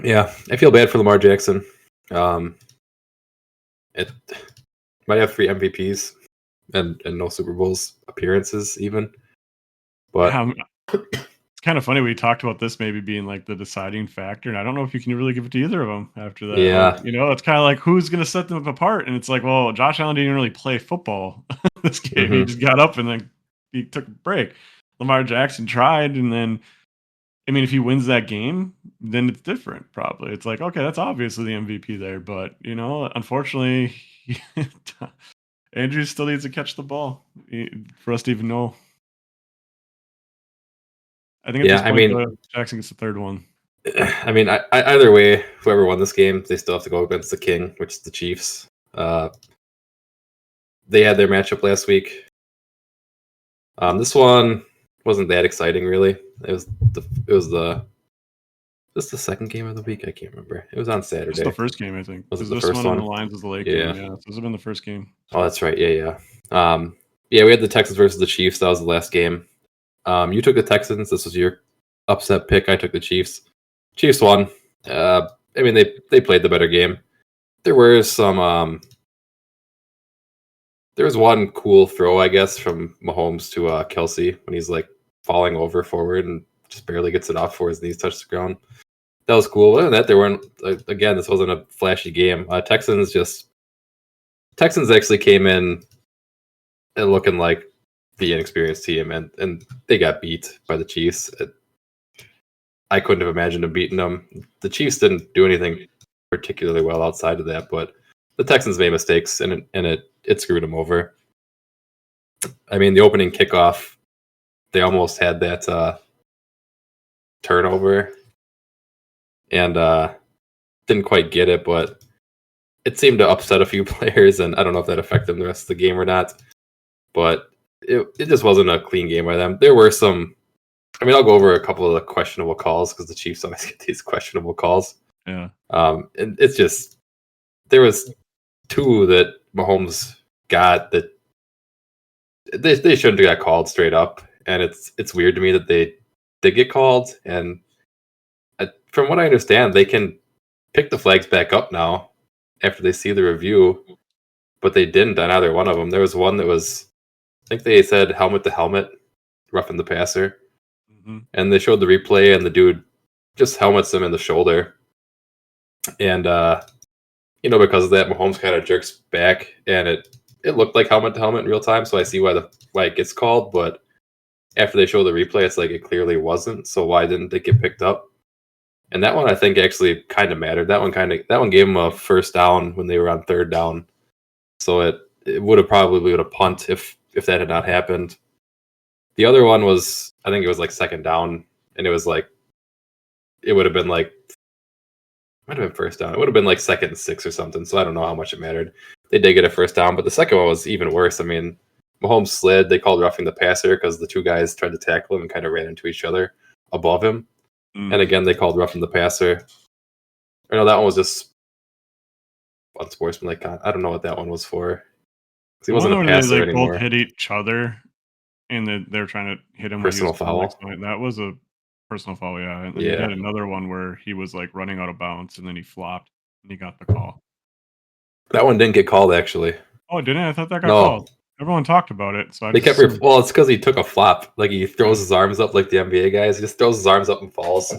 Yeah, I feel bad for Lamar Jackson. It might have 3 MVPs and no Super Bowls appearances even. But Yeah, it's kind of funny. We talked about this maybe being like the deciding factor, and I don't know if you can really give it to either of them after that. Like, yeah, it's kind of like who's going to set them apart, and it's like, well, Josh Allen didn't really play football this game. He mhm. just got up and then he took a break. Lamar Jackson tried, and then I mean, if he wins that game, then it's different. Probably, it's like okay, that's obviously the MVP there, but unfortunately, Andrews still needs to catch the ball for us to even know. I think at Yeah, this I point, mean, Jackson gets the third one. I either way, whoever won this game, they still have to go against the king, which is the Chiefs. They had their matchup last week. This one wasn't that exciting, really. It was the second game of the week. I can't remember. It was on This is Saturday. the first game, I think, Was it because the this first one and the one? Lions was the late Yeah. game. Yeah, so this has been the first game. Oh, that's right. Yeah. Yeah, we had the Texans versus the Chiefs. That was the last game. You took the Texans. This was your upset pick. I took the Chiefs. Chiefs won. I mean, they played the better game. There were some. There was one cool throw, I guess, from Mahomes to Kelsey when he's like falling over forward and just barely gets it off before his knees touch the ground. That was cool. Other than that, there weren't. Again, this wasn't a flashy game. Texans actually came in and looking like the inexperienced team, and they got beat by the Chiefs. I couldn't have imagined them beating them. The Chiefs didn't do anything particularly well outside of that, but the Texans made mistakes, and it screwed them over. I mean, the opening kickoff, they almost had that turnover, and didn't quite get it, but it seemed to upset a few players, and I don't know if that affected them the rest of the game or not. But it just wasn't a clean game by them. There were some. I mean, I'll go over a couple of the questionable calls because the Chiefs always get these questionable calls. Yeah. And it's just there was 2 that Mahomes got that they shouldn't have got called straight up, and it's weird to me that they did get called. And from what I understand, they can pick the flags back up now after they see the review, but they didn't on either one of them. There was one that was, I think they said helmet to helmet, roughing the passer. Mm-hmm. And they showed the replay, and the dude just helmets him in the shoulder. And, because of that, Mahomes kind of jerks back, and it looked like helmet to helmet in real time, so I see why it gets called, but after they show the replay, it's like it clearly wasn't, so why didn't it get picked up? And that one, I think, actually kind of mattered. That one gave them a first down when they were on third down, so it would have probably punt if that had not happened. The other one was, I think it was like second down, and it was like, it would have been like, might have been first down. It would have been like 2nd and 6 or something, so I don't know how much it mattered. They did get a first down, but the second one was even worse. I mean, Mahomes slid. They called roughing the passer because the 2 guys tried to tackle him and kind of ran into each other above him. Mm. And again, they called roughing the passer. Or no, that one was just unsportsmanlike. I don't know what that one was for. He wasn't a passer they anymore. both hit each other, and they're trying to hit him. Personal foul. That was a personal foul, yeah. And then he had another one where he was like running out of bounds, and then he flopped, and he got the call. That one didn't get called, actually. Oh, didn't it? I thought that got called. Everyone talked about it, so they kept. Well, it's because he took a flop. Like he throws his arms up like the NBA guys. He just throws his arms up and falls.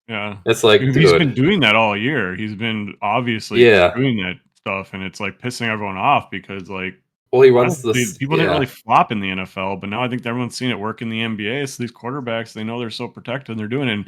Yeah, it's like he's been doing that all year. He's been obviously doing that stuff, and it's like pissing everyone off because like. Well, he runs this. People didn't really flop in the NFL, but now I think everyone's seen it work in the NBA. So these quarterbacks, they know they're so protected, and they're doing it. And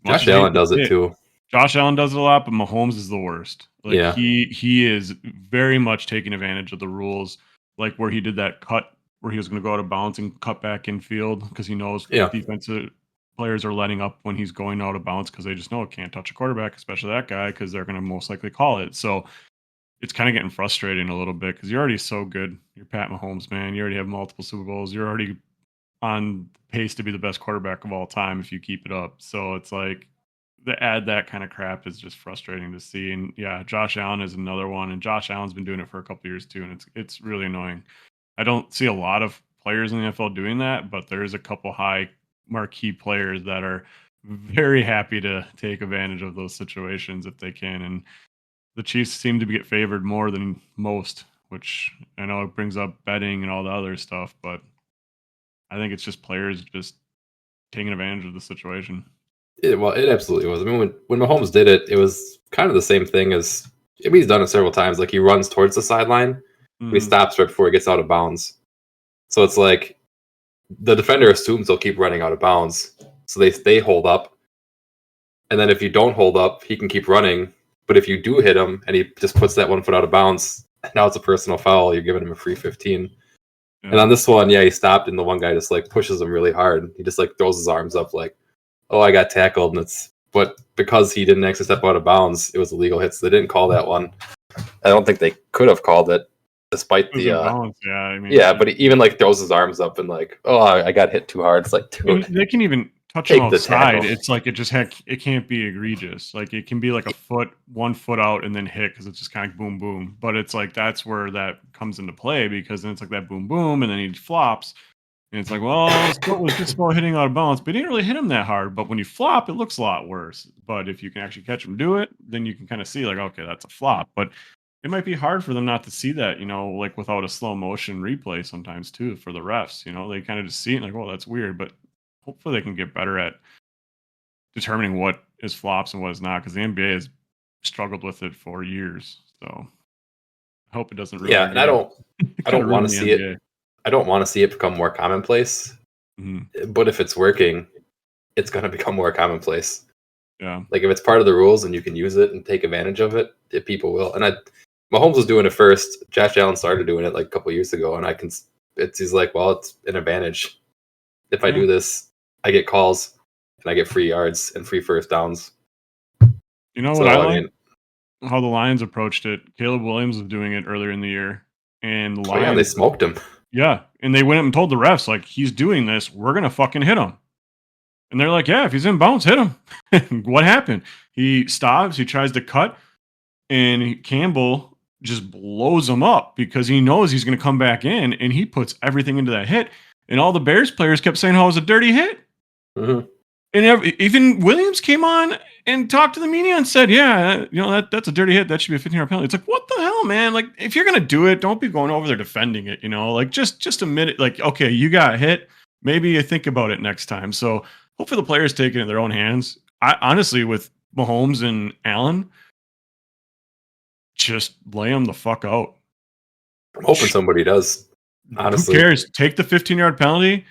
Josh Allen does it too. Josh Allen does it a lot, but Mahomes is the worst. Like he is very much taking advantage of the rules. like where he did that cut where he was going to go out of bounds and cut back in field because he knows Yeah. defensive players are letting up when he's going out of bounds because they just know it can't touch a quarterback, especially that guy, because they're going to most likely call it. So it's kind of getting frustrating a little bit because you're already so good. You're Pat Mahomes, man. You already have multiple Super Bowls. You're already on pace to be the best quarterback of all time if you keep it up. So it's like the add that kind of crap is just frustrating to see. And yeah, Josh Allen is another one, and Josh Allen's been doing it for a couple years too, and it's really annoying. I don't see a lot of players in the NFL doing that, but there's a couple high marquee players that are very happy to take advantage of those situations if they can. And the Chiefs seem to get favored more than most, which I know it brings up betting and all the other stuff, but I think it's just players just taking advantage of the situation. Well, it absolutely was. I mean, when Mahomes did it, it was kind of the same thing as. I mean, he's done it several times. Like he runs towards the sideline, but he stops right before he gets out of bounds. So it's like the defender assumes they'll keep running out of bounds, so they hold up. And then if you don't hold up, he can keep running. But if you do hit him and he just puts that 1 foot out of bounds, now it's a personal foul. You're giving him a free 15. Yeah. And on this one, yeah, he stopped, and the one guy just like pushes him really hard. He just like throws his arms up, like, "Oh, I got tackled." And but because he didn't actually step out of bounds, it was a legal hit. So they didn't call that one. I don't think they could have called it, despite It was the. in balance, yeah. I mean, Yeah, but he even like throws his arms up and like, "Oh, I got hit too hard." It's like, dude, they can even touch him take the outside. tackle. It's like it can't be egregious. Like it can be like a foot, 1 foot out, and then hit because it's just kind of boom, boom. But it's like that's where that comes into play because then it's like that boom, boom, and then he flops. And it's like, well, his foot was just about hitting out of bounds, but he didn't really hit him that hard. But when you flop, it looks a lot worse. But if you can actually catch him do it, then you can kind of see like, okay, that's a flop. But it might be hard for them not to see that, like without a slow motion replay sometimes too for the refs. They kind of just see it like, well, that's weird. But hopefully they can get better at determining what is flops and what is not because the NBA has struggled with it for years. So I hope it doesn't ruin. Yeah, and I don't want to see NBA. it. I don't want to see it become more commonplace. Mm-hmm. But if it's working, it's going to become more commonplace. Yeah. Like if it's part of the rules and you can use it and take advantage of it, people will. And Mahomes was doing it first. Josh Allen started doing it like a couple years ago, and he's like, well, it's an advantage. If I do this, I get calls and I get free yards and free first downs. You know what I like? How the Lions approached it. Caleb Williams was doing it earlier in the year, and the Lions, they smoked him. Yeah, and they went up and told the refs, like, he's doing this, we're gonna fucking hit him. And they're like, yeah, if he's in bounds, hit him. What happened? He stops, he tries to cut, and Campbell just blows him up because he knows he's gonna come back in, and he puts everything into that hit. And all the Bears players kept saying how it was a dirty hit. Mm-hmm. And even Williams came on and talked to the media and said, yeah, that's a dirty hit. That should be a 15-yard penalty. It's like, what the hell, man? Like, if you're going to do it, don't be going over there defending it, like just admit it. Like, okay, you got hit. Maybe you think about it next time. So hopefully the players take it in their own hands. I honestly, with Mahomes and Allen, just lay them the fuck out. I'm hoping somebody does. Honestly, who cares? Take the 15-yard penalty,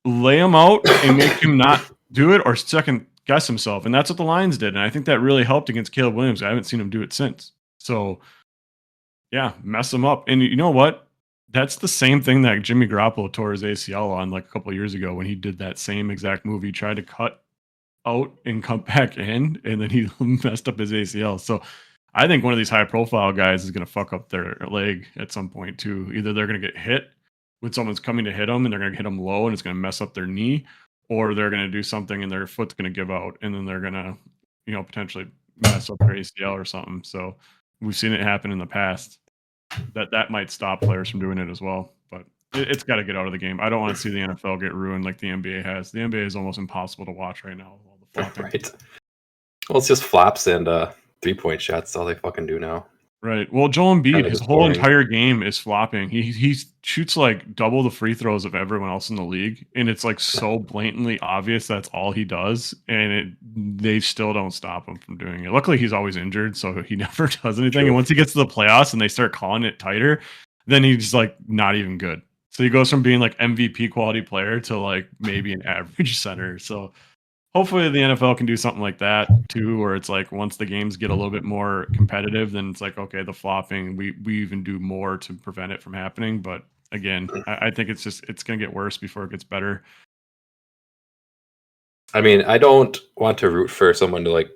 lay him out, and make him not do it or second guess himself. And that's what the Lions did. And I think that really helped against Caleb Williams. I haven't seen him do it since. So yeah, mess him up. And you know what? That's the same thing that Jimmy Garoppolo tore his ACL on like a couple of years ago when he did that same exact move. He tried to cut out and come back in, and then he messed up his ACL. So I think one of these high profile guys is going to fuck up their leg at some point too. Either they're going to get hit when someone's coming to hit them and they're going to hit them low and it's going to mess up their knee, or they're going to do something and their foot's going to give out and then they're going to, potentially mess up their ACL or something. So we've seen it happen in the past. That might stop players from doing it as well. But it's got to get out of the game. I don't want to see the NFL get ruined like the NBA has. The NBA is almost impossible to watch right now with all the flopping. Right. Well, it's just flops and 3-point shots. That's all they fucking do now. Right. Well, Joel Embiid, his whole boring. entire game is flopping. He shoots like double the free throws of everyone else in the league, and it's like so blatantly obvious that's all he does, and they still don't stop him from doing it. Luckily, he's always injured, so he never does anything. True. And once he gets to the playoffs and they start calling it tighter, then he's like not even good. So he goes from being like MVP quality player to like maybe an average center. So hopefully the NFL can do something like that too, where it's like once the games get a little bit more competitive, then it's like, okay, the flopping, we even do more to prevent it from happening. But again, I think it's gonna get worse before it gets better. I mean, I don't want to root for someone to like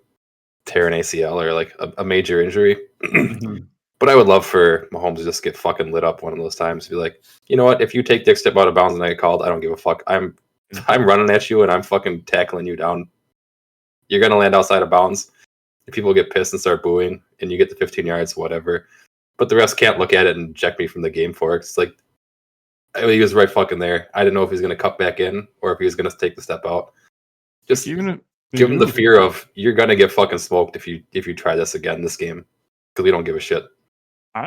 tear an ACL or like a major injury. Mhm. But I would love for Mahomes to just get fucking lit up one of those times. Be like, you know what? If you take Dick step out of bounds and I get called, I don't give a fuck. I'm running at you and I'm fucking tackling you down. You're gonna land outside of bounds. If people get pissed and start booing, and you get the 15 yards, whatever. But the rest can't look at it and eject me from the game for it. It's like he was right fucking there. I didn't know if he was gonna cut back in or if he was gonna take the step out. Like Just even if give him the fear of you're gonna get fucking smoked if you try this again this game because we don't give a shit.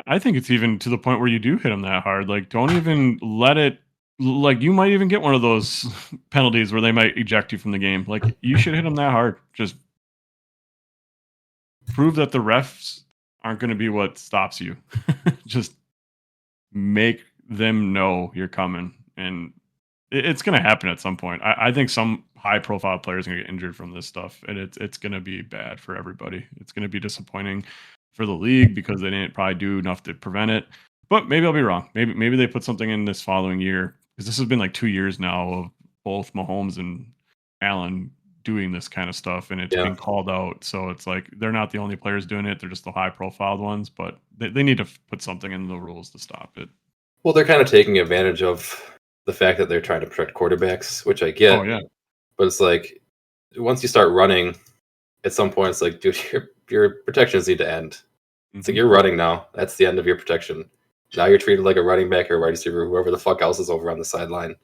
I think it's even to the point where you do hit them that hard. Like, don't even let it. Like, you might even get one of those penalties where they might eject you from the game. Like, you should hit them that hard. Just prove that the refs aren't going to be what stops you. Just make them know you're coming, and it's going to happen at some point. I think some high-profile players are going to get injured from this stuff, and it's going to be bad for everybody. It's going to be disappointing for the league because they didn't probably do enough to prevent it. But maybe I'll be wrong. Maybe they put something in this following year because this has been like 2 years now of both Mahomes and Allen doing this kind of stuff, and it's Yeah. been called out. So it's like they're not the only players doing it; they're just the high-profiled ones. But they need to put something in the rules to stop it. Well, they're kind of taking advantage of the fact that they're trying to protect quarterbacks, which I get. Oh yeah, But it's like once you start running, at some point it's like, dude, your protections need to end. It's like Mhm. you're running now. That's the end of your protection. Now you're treated like a running back or a wide receiver, whoever the fuck else is over on the sideline.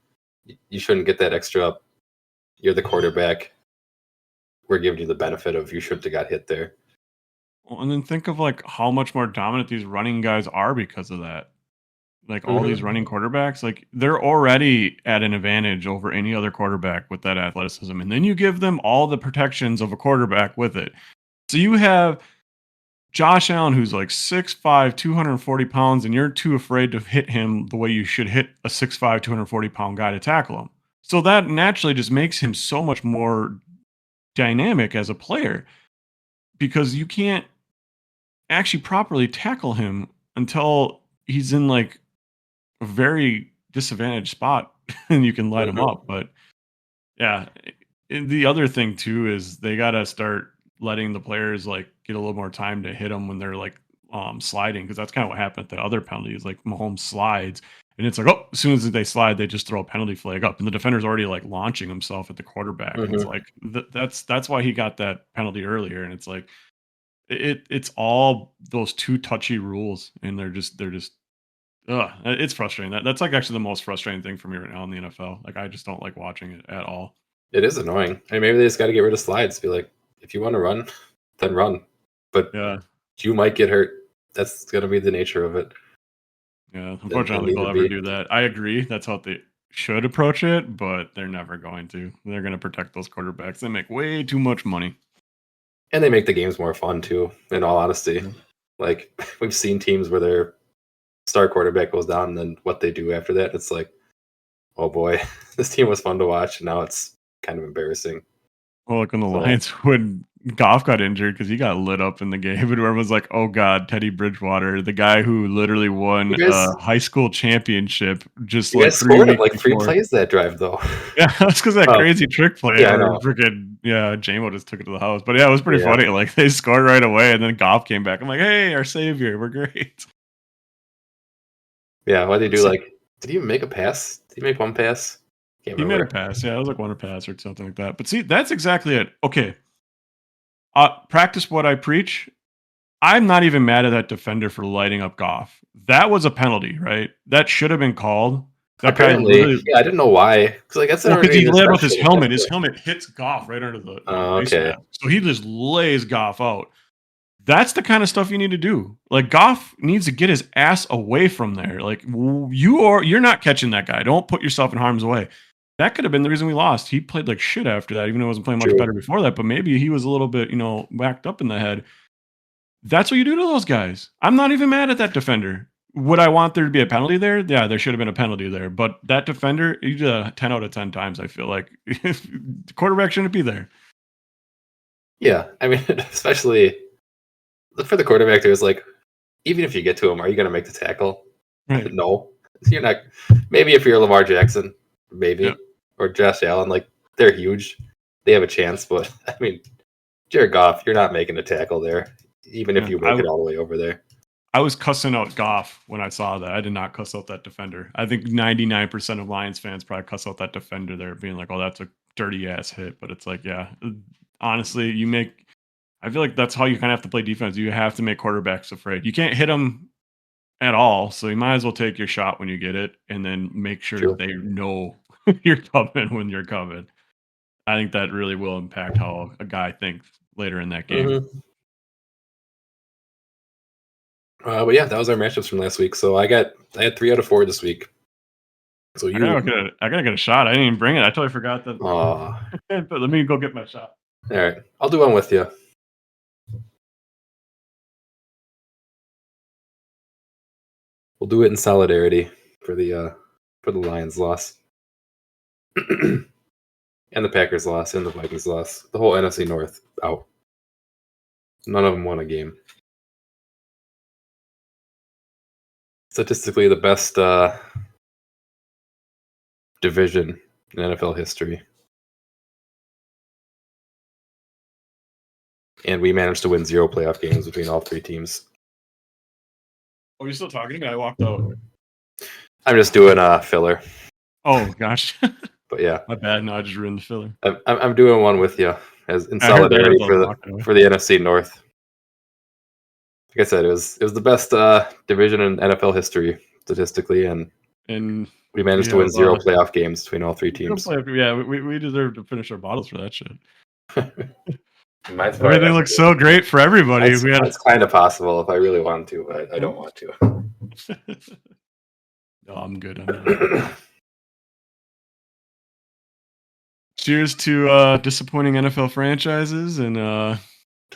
You shouldn't get that extra. You're the quarterback. We're giving you the benefit of you shouldn't have got hit there. Well, and then think of like how much more dominant these running guys are because of that. Like all these Mm-hmm. running quarterbacks, like they're already at an advantage over any other quarterback with that athleticism. And then you give them all the protections of a quarterback with it. So you have Josh Allen, who's like 6'5, 240 pounds, and you're too afraid to hit him the way you should hit a 6'5, 240-pound guy to tackle him. So that naturally just makes him so much more dynamic as a player because you can't actually properly tackle him until he's in like a very disadvantaged spot and you can light him Mm-hmm. up. But yeah, and the other thing too is they got to start letting the players like get a little more time to hit them when they're like sliding because that's kind of what happened at the other penalties. Like Mahomes slides and it's like, oh, as soon as they slide, they just throw a penalty flag up and the defender's already like launching himself at the quarterback. And it's Mm-hmm. like that's why he got that penalty earlier. And it's like it's all those too touchy rules and they're just ugh, it's frustrating. That's like actually the most frustrating thing for me right now in the NFL. Like I just don't like watching it at all. It is annoying. I mean, maybe they just got to get rid of slides. Be like, if you want to run, then run. But Yeah, you might get hurt. That's going to be the nature of it. yeah. And Unfortunately, I don't think need they'll to ever be. do that. I agree. That's how they should approach it, but they're never going to. They're going to protect those quarterbacks. They make way too much money. And they make the games more fun too, in all honesty. Yeah. Like we've seen teams where their star quarterback goes down and then what they do after that, it's like, oh boy, this team was fun to watch and now it's kind of embarrassing. Well, like when the So Lions, when Goff got injured because he got lit up in the game, and everyone was like, "Oh God, Teddy Bridgewater, the guy who literally you won guys a high school championship just you like guys 3 scored in weeks like three before." plays that drive though. Yeah, that's because that Oh, crazy trick play yeah, I or know. freaking yeah, JMO just took it to the house. But yeah, it was pretty Yeah. funny. Like they scored right away, and then Goff came back. I'm like, "Hey, our savior, we're great." Yeah, why they do See, like did he even make a pass? Did he make one pass? Can't he made a remember. pass. Yeah, it was like one pass or something like that. But see, that's exactly it. Okay, practice what I preach. I'm not even mad at that defender for lighting up Goff. That was a penalty, right? That should have been called. That guy Apparently, literally, yeah, I didn't know why. Because like that's well, because already he his landed with best his shit at that helmet. His point. helmet hits Goff right under the Oh, face okay. mask. So he just lays Goff out. That's the kind of stuff you need to do. Like Goff needs to get his ass away from there. Like you're not catching that guy. Don't put yourself in harm's way. That could have been the reason we lost. He played like shit after that, even though he wasn't playing much True. better before that. But maybe he was a little bit, whacked up in the head. That's what you do to those guys. I'm not even mad at that defender. Would I want there to be a penalty there? Yeah, there should have been a penalty there. But that defender, you did a 10 out of 10 times, I feel like. The quarterback shouldn't be there. Yeah, I mean, especially for the quarterback, there's like, even if you get to him, are you going to make the tackle? Right. No. You're not. Maybe if you're Lamar Jackson, maybe. Yeah. Or Josh Allen, like, they're huge. They have a chance, but, I mean, Jared Goff, you're not making a tackle there, even if you make it all the way over there. I was cussing out Goff when I saw that. I did not cuss out that defender. I think 99% of Lions fans probably cuss out that defender there, being like, oh, that's a dirty ass hit. But it's like, yeah, honestly, I feel like that's how you kind of have to play defense. You have to make quarterbacks afraid. You can't hit them at all. So you might as well take your shot when you get it and then make sure that they know you're coming when you're coming. I think that really will impact how a guy thinks later in that game. Mm-hmm. But yeah, that was our matchups from last week. So I had 3 out of 4 this week. So I gotta get a shot. I didn't even bring it. I totally forgot that. But let me go get my shot. All right, I'll do one with you. We'll do it in solidarity for the Lions loss, and the Packers loss, and the Vikings loss. The whole NFC North out. None of them won a game. Statistically, the best division in NFL history. And we managed to win 0 playoff games between all 3 teams. Oh, you're still talking to me? I walked out. I'm just doing a filler. Oh, gosh. But yeah. My bad. No, I just ruined the filler. I'm doing one with you as in solidarity for the NFC North. Like I said, it was the best division in NFL history statistically, and we managed to win 0 playoff games between all 3 teams. Yeah, we deserve to finish our bottles for that shit. Everything looks so great for everybody. It's kind of possible if I really wanted to, but I don't want to. No, I'm good. Cheers to disappointing NFL franchises and to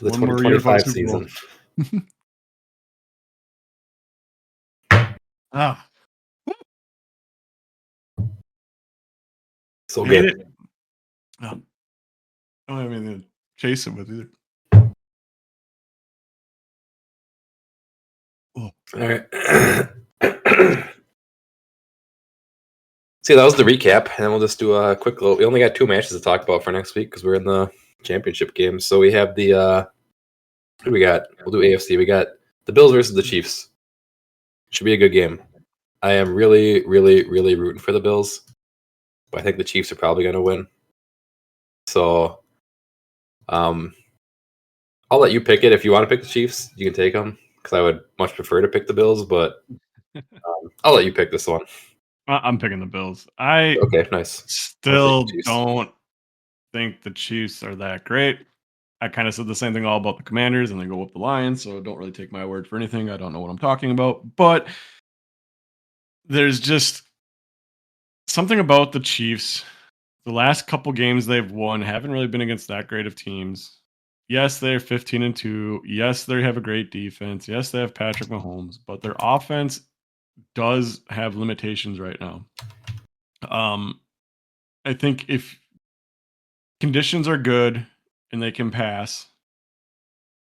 the 2025 season. So good. I don't have anything to chase it with either. Oh. All right. See, that was the recap, and then we'll just do a quick little. We only got 2 matches to talk about for next week because we're in the championship game. So we have the. What do we got? We'll do AFC. We got the Bills versus the Chiefs. Should be a good game. I am really, really, really rooting for the Bills, but I think the Chiefs are probably going to win. So, I'll let you pick it. If you want to pick the Chiefs, you can take them because I would much prefer to pick the Bills, but I'll let you pick this one. I'm picking the Bills. Okay, nice. Still don't think the Chiefs are that great. I kind of said the same thing all about the Commanders, and they go up the Lions, so don't really take my word for anything. I don't know what I'm talking about, but there's just something about the Chiefs. The last couple games they've won haven't really been against that great of teams. Yes, they're 15-2. Yes, they have a great defense. Yes, they have Patrick Mahomes, but their offense does have limitations right now. I think if conditions are good and they can pass,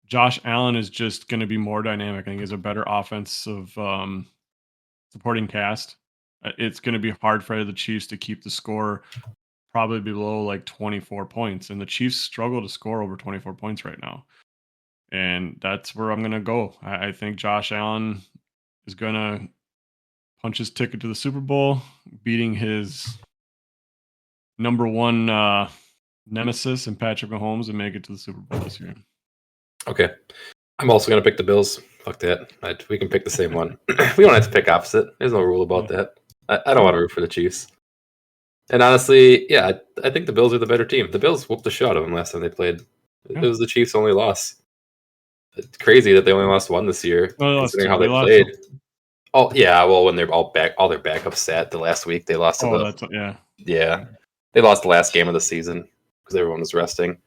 Josh Allen is just going to be more dynamic. I think he has a better offensive supporting cast. It's going to be hard for the Chiefs to keep the score probably below like 24 points. And the Chiefs struggle to score over 24 points right now. And that's where I'm going to go. I think Josh Allen is going to punch his ticket to the Super Bowl, beating his number one nemesis and Patrick Mahomes, and make it to the Super Bowl this year. Okay. I'm also going to pick the Bills. Fuck that. We can pick the same one. We don't have to pick opposite. There's no rule about that. I don't want to root for the Chiefs. And honestly, yeah, I think the Bills are the better team. The Bills whooped the shit out of them last time they played. It was the Chiefs' only loss. It's crazy that they only lost 1 this year, considering how they played. Oh yeah, well when they're all their backups sat the last week, they lost to they lost the last game of the season because everyone was resting.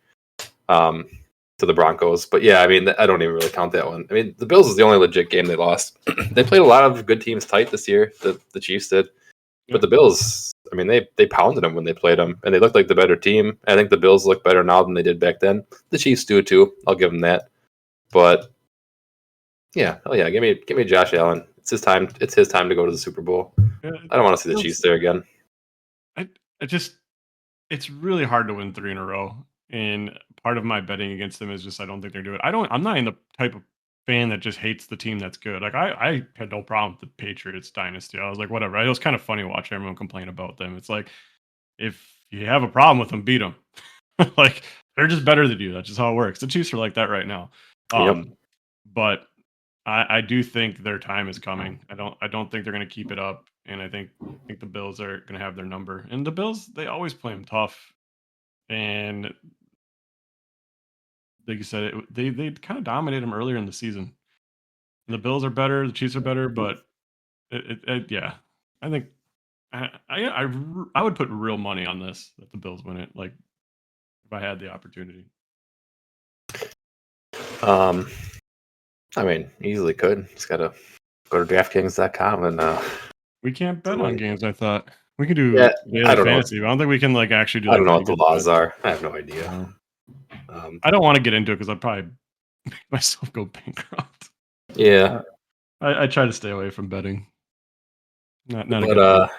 to the Broncos. But yeah, I mean, I don't even really count that one. I mean, the Bills is the only legit game they lost. They played a lot of good teams tight this year. The Chiefs did, but the Bills, I mean, they pounded them when they played them, and they looked like the better team. I think the Bills look better now than they did back then. The Chiefs do too. I'll give them that. But yeah, oh yeah, give me Josh Allen. It's his time. It's his time to go to the Super Bowl. Yeah, I don't want to see the Chiefs there again. I just, it's really hard to win 3 in a row. And part of my betting against them is just I don't think they're doing it. I'm not in the type of fan that just hates the team that's good. Like I had no problem with the Patriots dynasty. I was like, whatever. It was kind of funny watching everyone complain about them. It's like, if you have a problem with them, beat them. Like, they're just better than you. That's just how it works. The Chiefs are like that right now. But I do think their time is coming. I don't think they're going to keep it up, and I think the Bills are going to have their number. And the Bills, they always play them tough, and like you said, they kind of dominated them earlier in the season. And the Bills are better, the Chiefs are better, but yeah, I think I would put real money on this that the Bills win it. Like, if I had the opportunity. I mean, easily could. Just gotta go to DraftKings.com and we can't bet on games. I thought we can do I don't fantasy. I don't think we can like actually do. I don't know what the laws are. I have no idea. I don't want to get into it because I'd probably make myself go bankrupt. Yeah, I try to stay away from betting. Not but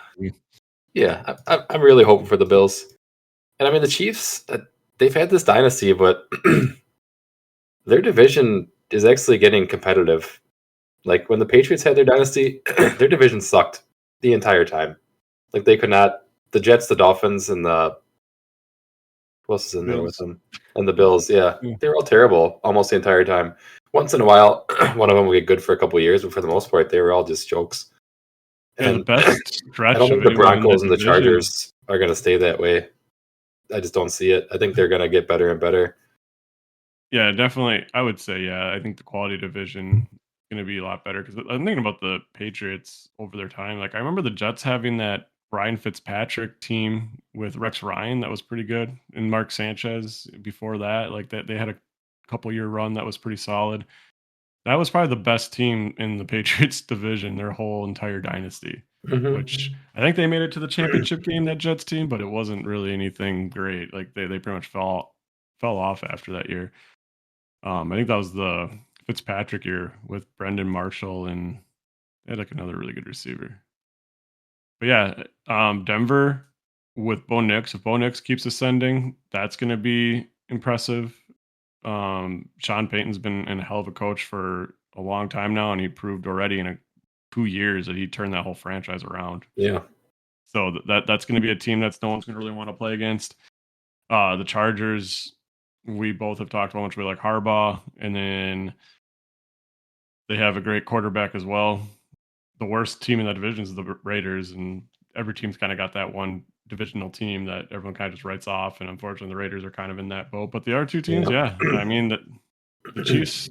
yeah, I'm really hoping for the Bills. And I mean, the Chiefs, they've had this dynasty, but their division is actually getting competitive. Like, when the Patriots had their dynasty, their division sucked the entire time. Like, they could not. The Jets, the Dolphins, and the who else is in there with them? And the Bills, yeah. They were all terrible almost the entire time. Once in a while, one of them would get good for a couple of years, but for the most part, they were all just jokes. And the best stretch. I don't think the Broncos and the Chargers are going to stay that way. I just don't see it. I think they're going to get better and better. Yeah, definitely. I would say, yeah, I think the quality division is going to be a lot better because I'm thinking about the Patriots over their time. Like, I remember the Jets having that Ryan Fitzpatrick team with Rex Ryan that was pretty good, and Mark Sanchez before that. Like, that they had a couple year run that was pretty solid. That was probably the best team in the Patriots division, their whole entire dynasty. Which I think they made it to the championship game, that Jets team, but it wasn't really anything great. Like, they pretty much fell off after that year. I think that was the Fitzpatrick year with Brendan Marshall, and they had like another really good receiver. But yeah, Denver with Bo Nix. If Bo Nix keeps ascending, that's going to be impressive. Sean Payton's been a hell of a coach for a long time now, and he proved already in 2 years that he turned that whole franchise around. Yeah. So that's going to be a team that's no one's going to really want to play against. The Chargers, we both have talked about how much we like Harbaugh, and then they have a great quarterback as well. The worst team in that division is the Raiders, and every team's kind of got that one divisional team that everyone kind of just writes off, and unfortunately the Raiders are kind of in that boat. But the other two teams, yeah. I mean, the Chiefs,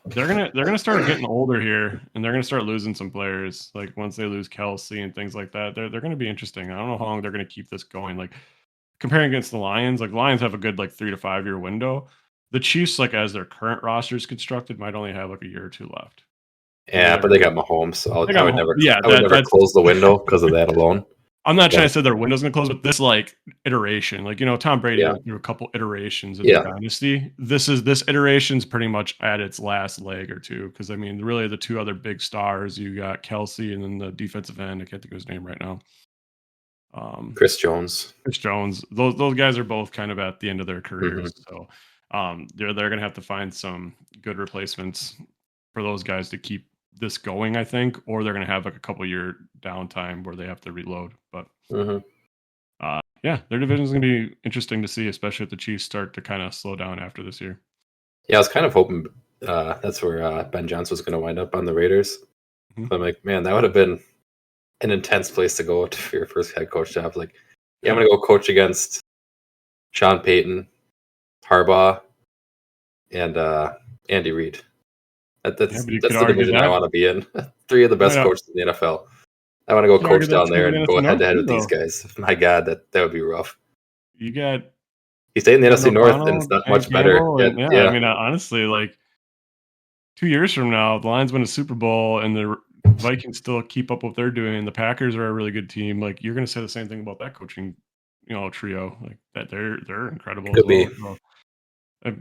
they're gonna start getting older here, and they're gonna start losing some players. Like, once they lose Kelsey and things like that, they're gonna be interesting. I don't know how long they're gonna keep this going. Like, comparing against the Lions, like, the Lions have a good like 3 to 5 year window. The Chiefs, like, as their current roster is constructed, might only have like a year or two left. Yeah, but they got Mahomes, so I would never close the window because of that alone. I'm not trying to say their window's going to close, but this like iteration, like, Tom Brady went through a couple iterations of the dynasty. This iteration's pretty much at its last leg or two, because I mean, really the two other big stars, you got Kelsey and then the defensive end. I can't think of his name right now. Chris Jones. Those guys are both kind of at the end of their careers, so they're going to have to find some good replacements for those guys to keep this going, I think, or they're going to have like a couple year downtime where they have to reload. But yeah, their division is going to be interesting to see, especially if the Chiefs start to kind of slow down after this year. Yeah, I was kind of hoping that's where Ben Johnson was going to wind up on the Raiders. I'm like, man, that would have been an intense place to go for your first head coach job. Like, I'm going to go coach against Sean Payton, Harbaugh, and Andy Reid. That's the division I want to be in. 3 of the best coaches in the NFL. I want to go coach down there and go head to head with these guys. My God, that would be rough. You got He stayed in the Kevin NFC North, and O'Connell, it's not Dan much better. Campbell, Yet, and yeah, I yeah, mean, honestly, like 2 years from now, the Lions win a Super Bowl, and the Vikings still keep up what they're doing. The Packers are a really good team. Like you're going to say the same thing about that coaching, trio. Like that, they're incredible as could be. well. So, uh,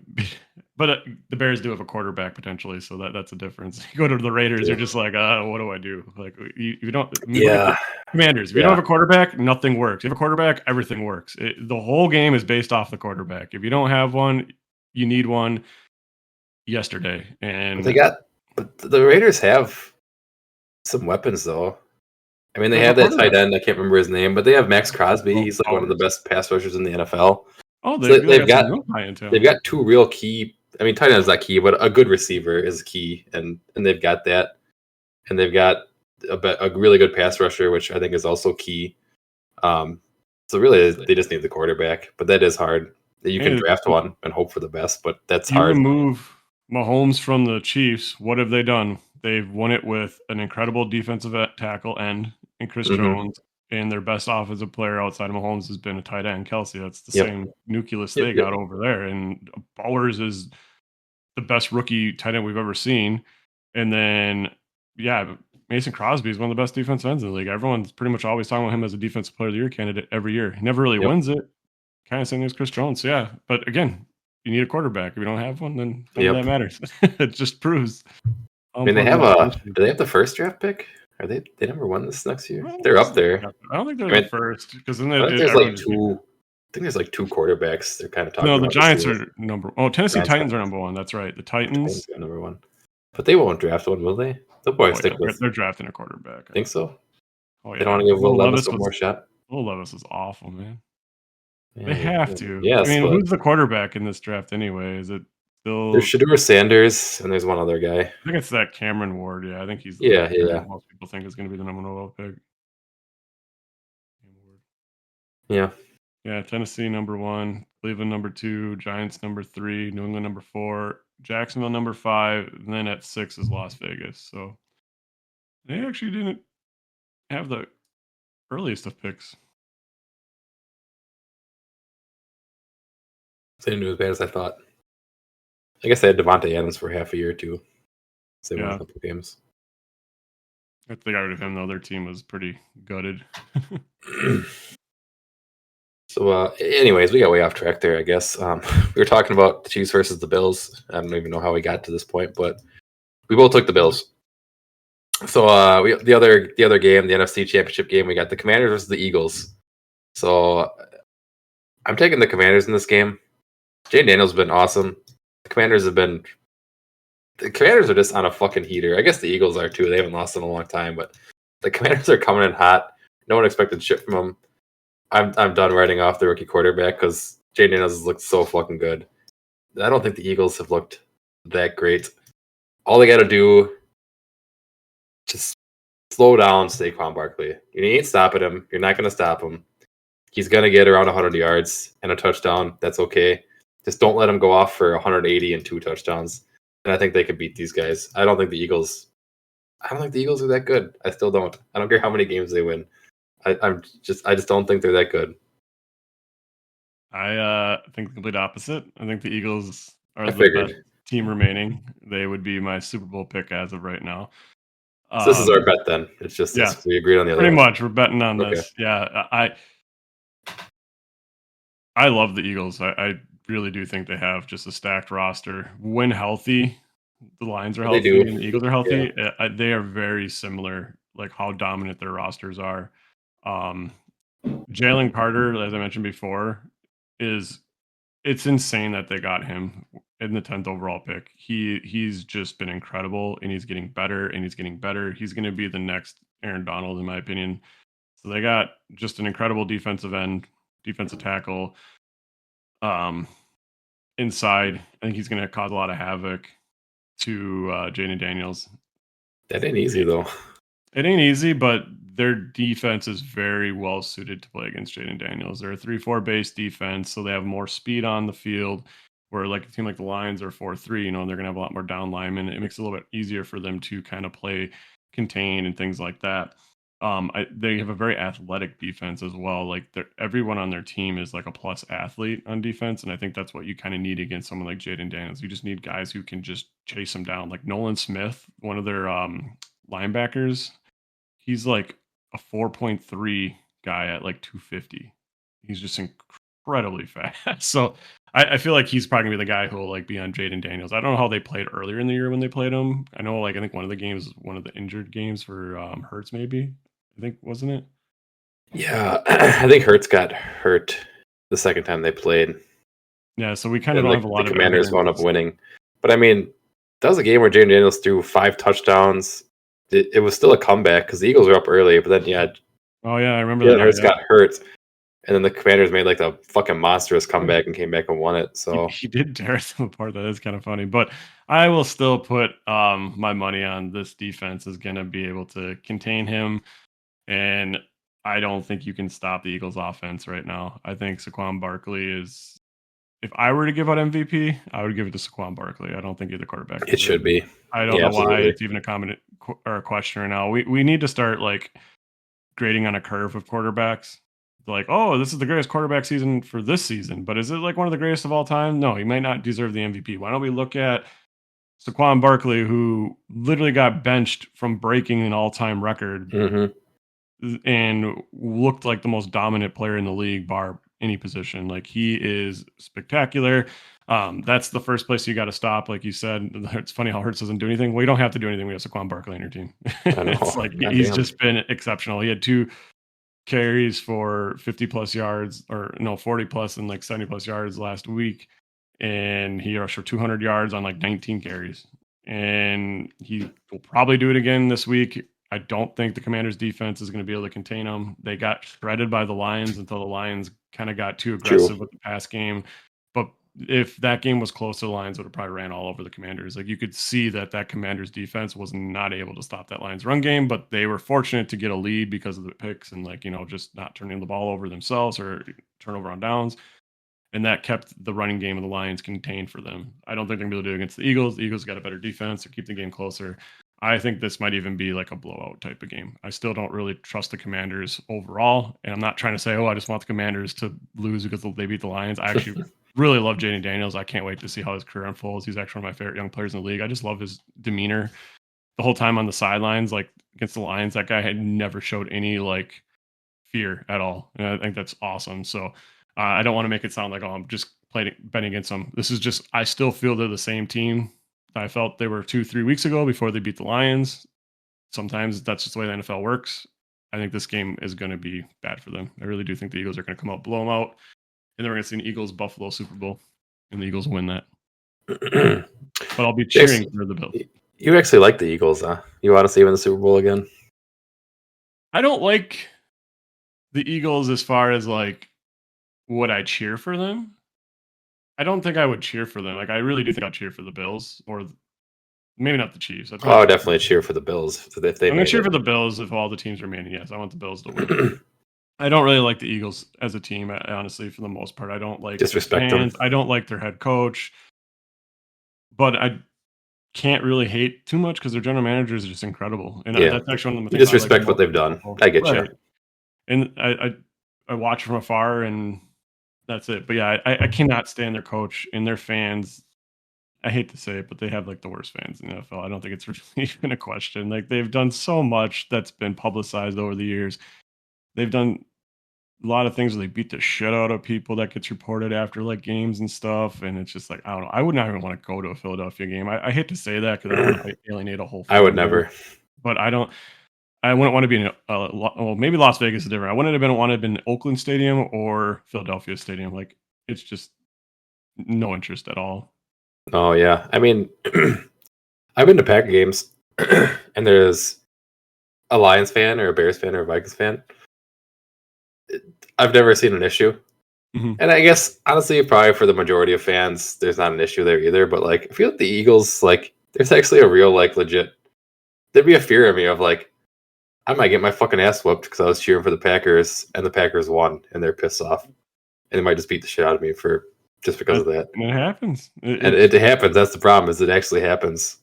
but the Bears do have a quarterback potentially, so that's a difference. You go to the Raiders, you're just like, what do I do? Like you don't. I mean, look at the Yeah, Commanders. If you don't yeah. have a quarterback, nothing works. If you have a quarterback, everything works. The whole game is based off the quarterback. If you don't have one, you need one yesterday. But And but the Raiders have some weapons though. I mean, they they have a have that tight quarterback. end. I can't remember his name, but they have Max Crosby. Well, He's like one of the Powers. best pass rushers in the NFL. Oh, So they got some real high end they've talent. got two real key. I mean, tight end is not key, but a good receiver is key, and they've got that, and they've got a really good pass rusher, which I think is also key. So really, they just need the quarterback, but that is hard. You can Hey, draft one and hope for the best, but that's you hard. remove Mahomes from the Chiefs, what have they done? They've won it with an incredible defensive tackle end in Chris Hmm. Jones, and their best offensive player outside of Mahomes has been a tight end, Kelsey. That's the Yep. same nucleus Yep. they Yep. got over there. And Bowers is the best rookie tight end we've ever seen. And then, yeah, Mason Crosby is one of the best defensive ends in the league. Everyone's pretty much always talking about him as a defensive player of the year candidate every year. He never really Yep. wins it. Kind of same as Chris Jones. So, yeah. But again, you need a quarterback. If you don't have one, then none of that Yep. matters. It just proves how I mean, important that position is. do they have the first draft pick? Are they number one this next year? I don't They're think up so. there. I don't think they're I the mean, first because then I think there's like everyone just two. I think there's like two quarterbacks they're kind of no. talking The about this Giants year. are number. Oh, Tennessee Giants got, Titans are number one. That's right. The Titans Titans. got number one, but they won't draft one, will they? They'll probably Oh yeah, stick with. they're drafting a quarterback. I Think think. so. Oh They don't yeah, want to give Will Levis one more shot. Will Levis was awful, man. They Yeah, have to. I yes, mean, but who's the quarterback in this draft anyway? Is it there's still? Shador Sanders and there's one other guy. I think it's that Cameron Ward. Yeah, I think he's the Yeah, guy yeah, that yeah. most people think is going to be the number one pick. Yeah. Yeah, Tennessee number one, Cleveland number two, Giants number three, New England number four, Jacksonville number five, and then at 6 is Las Vegas. So they actually didn't have the earliest of picks. They didn't do as bad as I thought. I guess they had Devontae Adams for half a year too. So they won a Yeah, couple games. if they got rid of him, though, their team was pretty gutted. So, anyways, we got way off track there, I guess. We were talking about the Chiefs versus the Bills. I don't even know how we got to this point, but we both took the Bills. So, the other game, the NFC Championship game, we got the Commanders versus the Eagles. So, I'm taking the Commanders in this game. Jane Daniels has been awesome. The Commanders are just on a fucking heater. I guess the Eagles are too. They haven't lost in a long time, but the Commanders are coming in hot. No one expected shit from them. I'm done writing off the rookie quarterback because Jay Daniels has looked so fucking good. I don't think the Eagles have looked that great. All they got to do, just slow down Saquon Barkley. You ain't stopping him. You're not going to stop him. He's going to get around 100 yards and a touchdown. That's okay. Just don't let him go off for 180 and 2 touchdowns. And I think they could beat these guys. I don't think the Eagles are that good. I still don't. I don't care how many games they win. I just don't think they're that good. I think the complete opposite. I think the Eagles are I the best figured. team remaining. They would be my Super Bowl pick as of right now. So this is our bet then. It's just Yeah, this. We agreed on the other pretty one. much. We're betting on Okay. this. Yeah, I love the Eagles. I really do think they have just a stacked roster. When healthy, the Lions are They do. healthy and the Eagles are Yeah. healthy. They are very similar, like how dominant their rosters are. Um, Jalen Carter, as I mentioned before, it's insane that they got him in the 10th overall pick. He's just been incredible, and he's getting better, and he's getting better. He's going to be the next Aaron Donald, in my opinion. So they got just an incredible defensive end, defensive tackle. Inside, I think he's going to cause a lot of havoc to Jaden Daniels. That ain't easy though. It ain't easy, but their defense is very well suited to play against Jaden Daniels. They're a 3-4 base defense, so they have more speed on the field. Where like a team like the Lions are 4-3, and they're going to have a lot more down linemen. It makes it a little bit easier for them to kind of play contain and things like that. they have a very athletic defense as well. Like everyone on their team is like a plus athlete on defense, and I think that's what you kind of need against someone like Jaden Daniels. You just need guys who can just chase them down. Like Nolan Smith, one of their linebackers, he's like a 4.3 guy at like 250. He's just incredibly fast. So I feel like he's probably gonna be the guy who will like be on Jaden Daniels. I don't know how they played earlier in the year when they played him. I know like I think one of the games, one of the injured games for Hurts, maybe. I think wasn't it? Yeah, I think Hertz got hurt the second time they played, Yeah, so we kind of and don't have like a the lot of Commanders wound up evidence. winning. But I mean, that was a game where Jaden Daniels threw 5 touchdowns. It was still a comeback because the Eagles were up early, but then Oh yeah, I remember that. Jalen Hurts got hurt, and then the Commanders made like the fucking monstrous comeback and came back and won it. So He did tear them apart. That is kind of funny, but I will still put my money on this defense is going to be able to contain him, and I don't think you can stop the Eagles' offense right now. I think Saquon Barkley is. If I were to give out MVP, I would give it to Saquon Barkley. I don't think either quarterback. it should be. I don't Yeah, know why absolutely. it's even a comment or a question right now. We need to start like grading on a curve of quarterbacks. Like, oh, this is the greatest quarterback season for this season, but is it like one of the greatest of all time? No, he might not deserve the MVP. Why don't we look at Saquon Barkley, who literally got benched from breaking an all-time record Mm-hmm. and looked like the most dominant player in the league, bar any position. Like he is spectacular. That's the first place you got to stop. Like you said, it's funny how Hurts doesn't do anything. Well, you don't have to do anything. We have Saquon Barkley on your team. I know. It's like he's Goddamn. just been exceptional. He had 2 carries for 50 plus yards, or no, 40 plus and like 70 plus yards last week. And he rushed for 200 yards on like 19 carries. And he will probably do it again this week. I don't think the Commanders defense is going to be able to contain him. They got shredded by the Lions until the Lions kind of got too aggressive True. with the pass game. But if that game was close, the Lions would have probably ran all over the Commanders. Like you could see that Commanders defense was not able to stop that Lions run game, but they were fortunate to get a lead because of the picks and like, just not turning the ball over themselves or turnover on downs. And that kept the running game of the Lions contained for them. I don't think they're going to be able to do it against the Eagles. The Eagles got a better defense or keep the game closer. I think this might even be like a blowout type of game. I still don't really trust the Commanders overall. And I'm not trying to say, I just want the Commanders to lose because they beat the Lions. I actually really love Jaden Daniels. I can't wait to see how his career unfolds. He's actually one of my favorite young players in the league. I just love his demeanor the whole time on the sidelines, like against the Lions. That guy had never showed any like fear at all. And I think that's awesome. So I don't want to make it sound like, I'm just betting against them. This is just, I still feel they're the same team I felt they were 2-3 weeks ago before they beat the Lions. Sometimes that's just the way the NFL works. I think this game is going to be bad for them. I really do think the Eagles are going to come out, blow them out, and then we're going to see an Eagles-Buffalo Super Bowl, and the Eagles win that. But I'll be cheering for the Bills. You actually like the Eagles, huh? You want to see them in the Super Bowl again? I don't like the Eagles as far as like, would I cheer for them? I don't think I would cheer for them. Like, I really do think I'd cheer for the Bills, or maybe not the Chiefs. Oh, I would definitely cheer for the Bills if they I'm gonna made cheer it. for the Bills if all the teams remain. Yes, I want the Bills to win. I don't really like the Eagles as a team, honestly, for the most part. I don't like their Disrespect them. fans. I don't like their head coach, but I can't really hate too much because their general manager is just incredible, and Yeah. that's actually one of the You things I like disrespect about what they've the done. football. I get Right. you. And I watch from afar, and that's it. But yeah, I cannot stand their coach and their fans. I hate to say it, but they have like the worst fans in the NFL. I don't think it's really even a question. Like they've done so much that's been publicized over the years. They've done a lot of things where they beat the shit out of people that gets reported after like games and stuff. And it's just like, I don't know. I would not even want to go to a Philadelphia game. I hate to say that because I don't want to alienate a whole I would fan base, never. but I wouldn't want to be in well, maybe Las Vegas is different. I wouldn't have want to have been Oakland Stadium or Philadelphia Stadium. Like it's just no interest at all. Oh yeah. I mean, I've been to Packer games, and there's a Lions fan or a Bears fan or a Vikings fan. I've never seen an issue. Mm-hmm. And I guess honestly, probably for the majority of fans, there's not an issue there either. But like, I feel like the Eagles, like, there's actually a real like legit. There'd be a fear of me of like, I might get my fucking ass whooped because I was cheering for the Packers and the Packers won and they're pissed off, and they might just beat the shit out of me for just because of that. And it happens. And it happens. That's the problem. Is it actually happens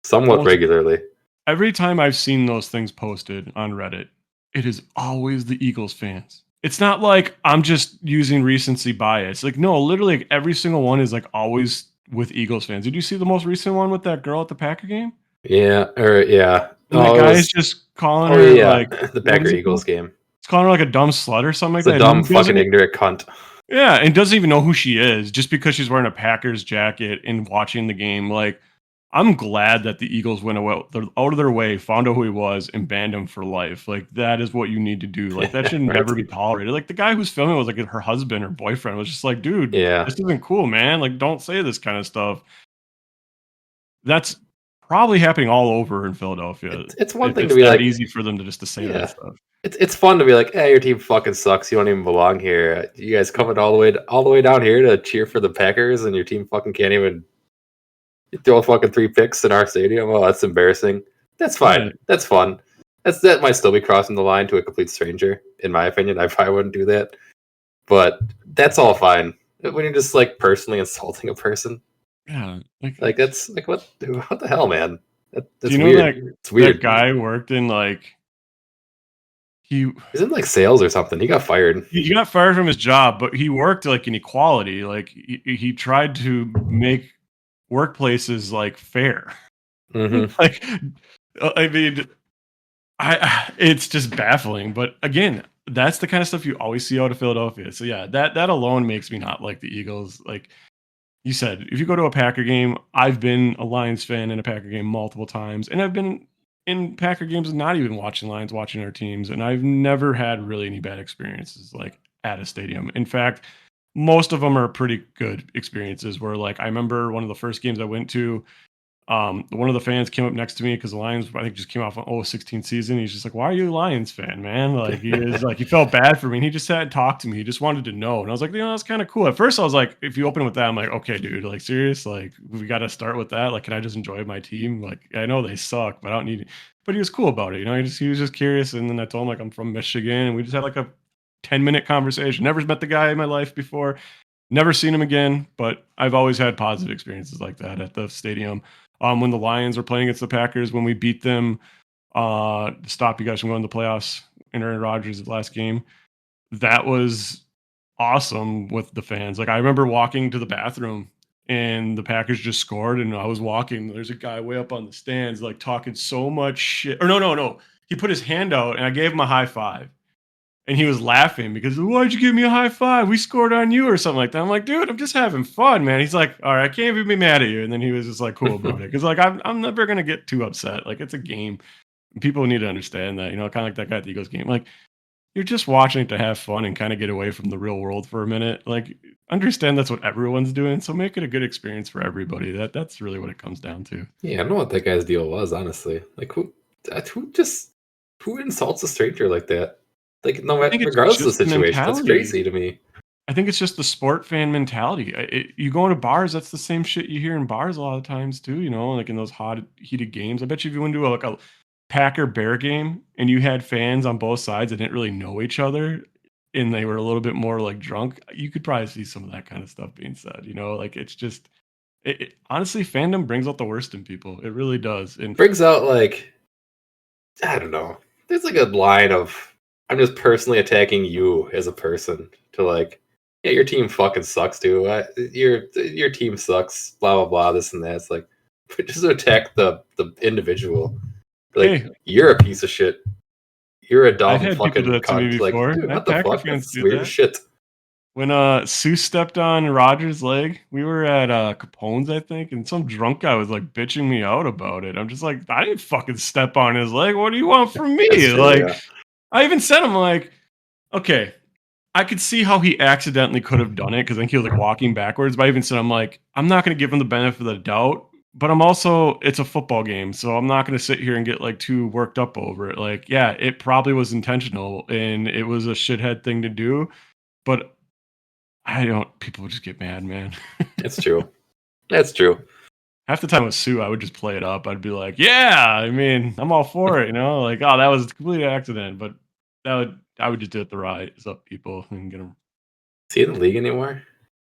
somewhat regularly. Every time I've seen those things posted on Reddit, it is always the Eagles fans. It's not like I'm just using recency bias. Like, no, literally like, every single one is like always with Eagles fans. Did you see the most recent one with that girl at the Packer game? Yeah, or yeah. And that Oh, it guy is was. just calling Oh her yeah, like, the what Packer is it Eagles called? game. It's calling her like a dumb slut or something like It's a that. And dumb, he doesn't, fucking ignorant cunt. yeah, and doesn't even know who she is just because she's wearing a Packers jacket and watching the game. Like, I'm glad that the Eagles went out of their way, found out who he was, and banned him for life. Like, that is what you need to do. Like, that should Right? never be tolerated. Like, the guy who's filming was like her husband or boyfriend was just like, dude, Yeah. this isn't cool, man. Like, don't say this kind of stuff. That's probably happening all over in Philadelphia. It's one If thing to it's be that like, easy for them to just to say that yeah. stuff. It's fun to be like, hey, your team fucking sucks. You don't even belong here. You guys coming all the way down here to cheer for the Packers, and your team fucking can't even throw fucking 3 picks in our stadium. Oh, that's embarrassing. That's fine. Yeah. That's fun. That might still be crossing the line to a complete stranger, in my opinion. I probably wouldn't do that, but that's all fine. When you're just like personally insulting a person, Yeah. like that's like what the hell, man? Do That's you know weird. It's that weird. guy worked in like he He's in like sales or something. He got fired. he got fired from his job, but he worked like in equality. Like he tried to make workplaces like fair. Mm-hmm. Like I mean, I it's just baffling. But again, that's the kind of stuff you always see out of Philadelphia. So yeah, that alone makes me not like the Eagles. Like you said, if you go to a Packer game, I've been a Lions fan in a Packer game multiple times, and I've been in Packer games not even watching Lions, watching our teams, and I've never had really any bad experiences like at a stadium. In fact, most of them are pretty good experiences. Where like I remember one of the first games I went to, one of the fans came up next to me because the Lions, I think, just came off an 16 season. He's just like, "Why are you a Lions fan, man?" Like he is like he felt bad for me. And he just sat and talked to me. He just wanted to know, and I was like, that's kind of cool. At first, I was like, if you open with that, I'm like, okay, dude, like serious, like we got to start with that. Like, can I just enjoy my team? Like, I know they suck, but I don't need. But he was cool about it, you know. He was just curious, and then I told him like I'm from Michigan, and we just had like a 10-minute conversation. Never met the guy in my life before. Never seen him again, but I've always had positive experiences like that at the stadium. When the Lions were playing against the Packers, when we beat them to stop you guys from going to the playoffs in Aaron Rodgers' last game, that was awesome with the fans. Like I remember walking to the bathroom and the Packers just scored, and I was walking. There's a guy way up on the stands, like talking so much shit. Or no. He put his hand out, and I gave him a high five. And he was laughing because why'd you give me a high five? We scored on you or something like that. I'm like, dude, I'm just having fun, man. He's like, all right, I can't even be mad at you. And then he was just like cool about it. Cause like I'm never gonna get too upset. Like it's a game. People need to understand that, you know, kind of like that guy at the Eagles game. Like you're just watching it to have fun and kind of get away from the real world for a minute. Like understand that's what everyone's doing. So make it a good experience for everybody. That's really what it comes down to. Yeah, I don't know what that guy's deal was, honestly. Like who insults a stranger like that? Like I think it's regardless of the just the situation, that's mentality. crazy to me. I think it's just the sport fan mentality. You go into bars, that's the same shit you hear in bars a lot of times too. You know, like in those hot, heated games. I bet you if you went to like a Packer Bear game and you had fans on both sides that didn't really know each other, and they were a little bit more like drunk, you could probably see some of that kind of stuff being said. You know, like it's just honestly, fandom brings out the worst in people. It really does. And Brings out like I don't know. There's like a line of I'm just personally attacking you as a person to like, yeah, your team fucking sucks too. Your team sucks. Blah blah blah. This and that. It's like just attack the individual. Like hey, you're a piece of shit. You're a I've dumb had people do fucking that to me cunt. Like, before. dude, I've what the Packer fuck? fans That's do weird as that. shit. When Sue stepped on Rogers' leg, we were at Capone's, I think, and some drunk guy was like bitching me out about it. I'm just like, I didn't fucking step on his leg. What do you want from That's me? true. Like, Yeah. I even said, I'm like, okay, I could see how he accidentally could have done it because I think he was like walking backwards. But I even said, I'm like, I'm not going to give him the benefit of the doubt. But I'm also, it's a football game, so I'm not going to sit here and get like too worked up over it. Like, yeah, it probably was intentional and it was a shithead thing to do. But I don't. People would just get mad, man. It's true. That's true. Half the time with Sue, I would just play it up. I'd be like, "Yeah, I mean, I'm all for it," you know. Like, "Oh, that was a complete accident," but I would just do it to rise up people and get them. Is he in the league anymore?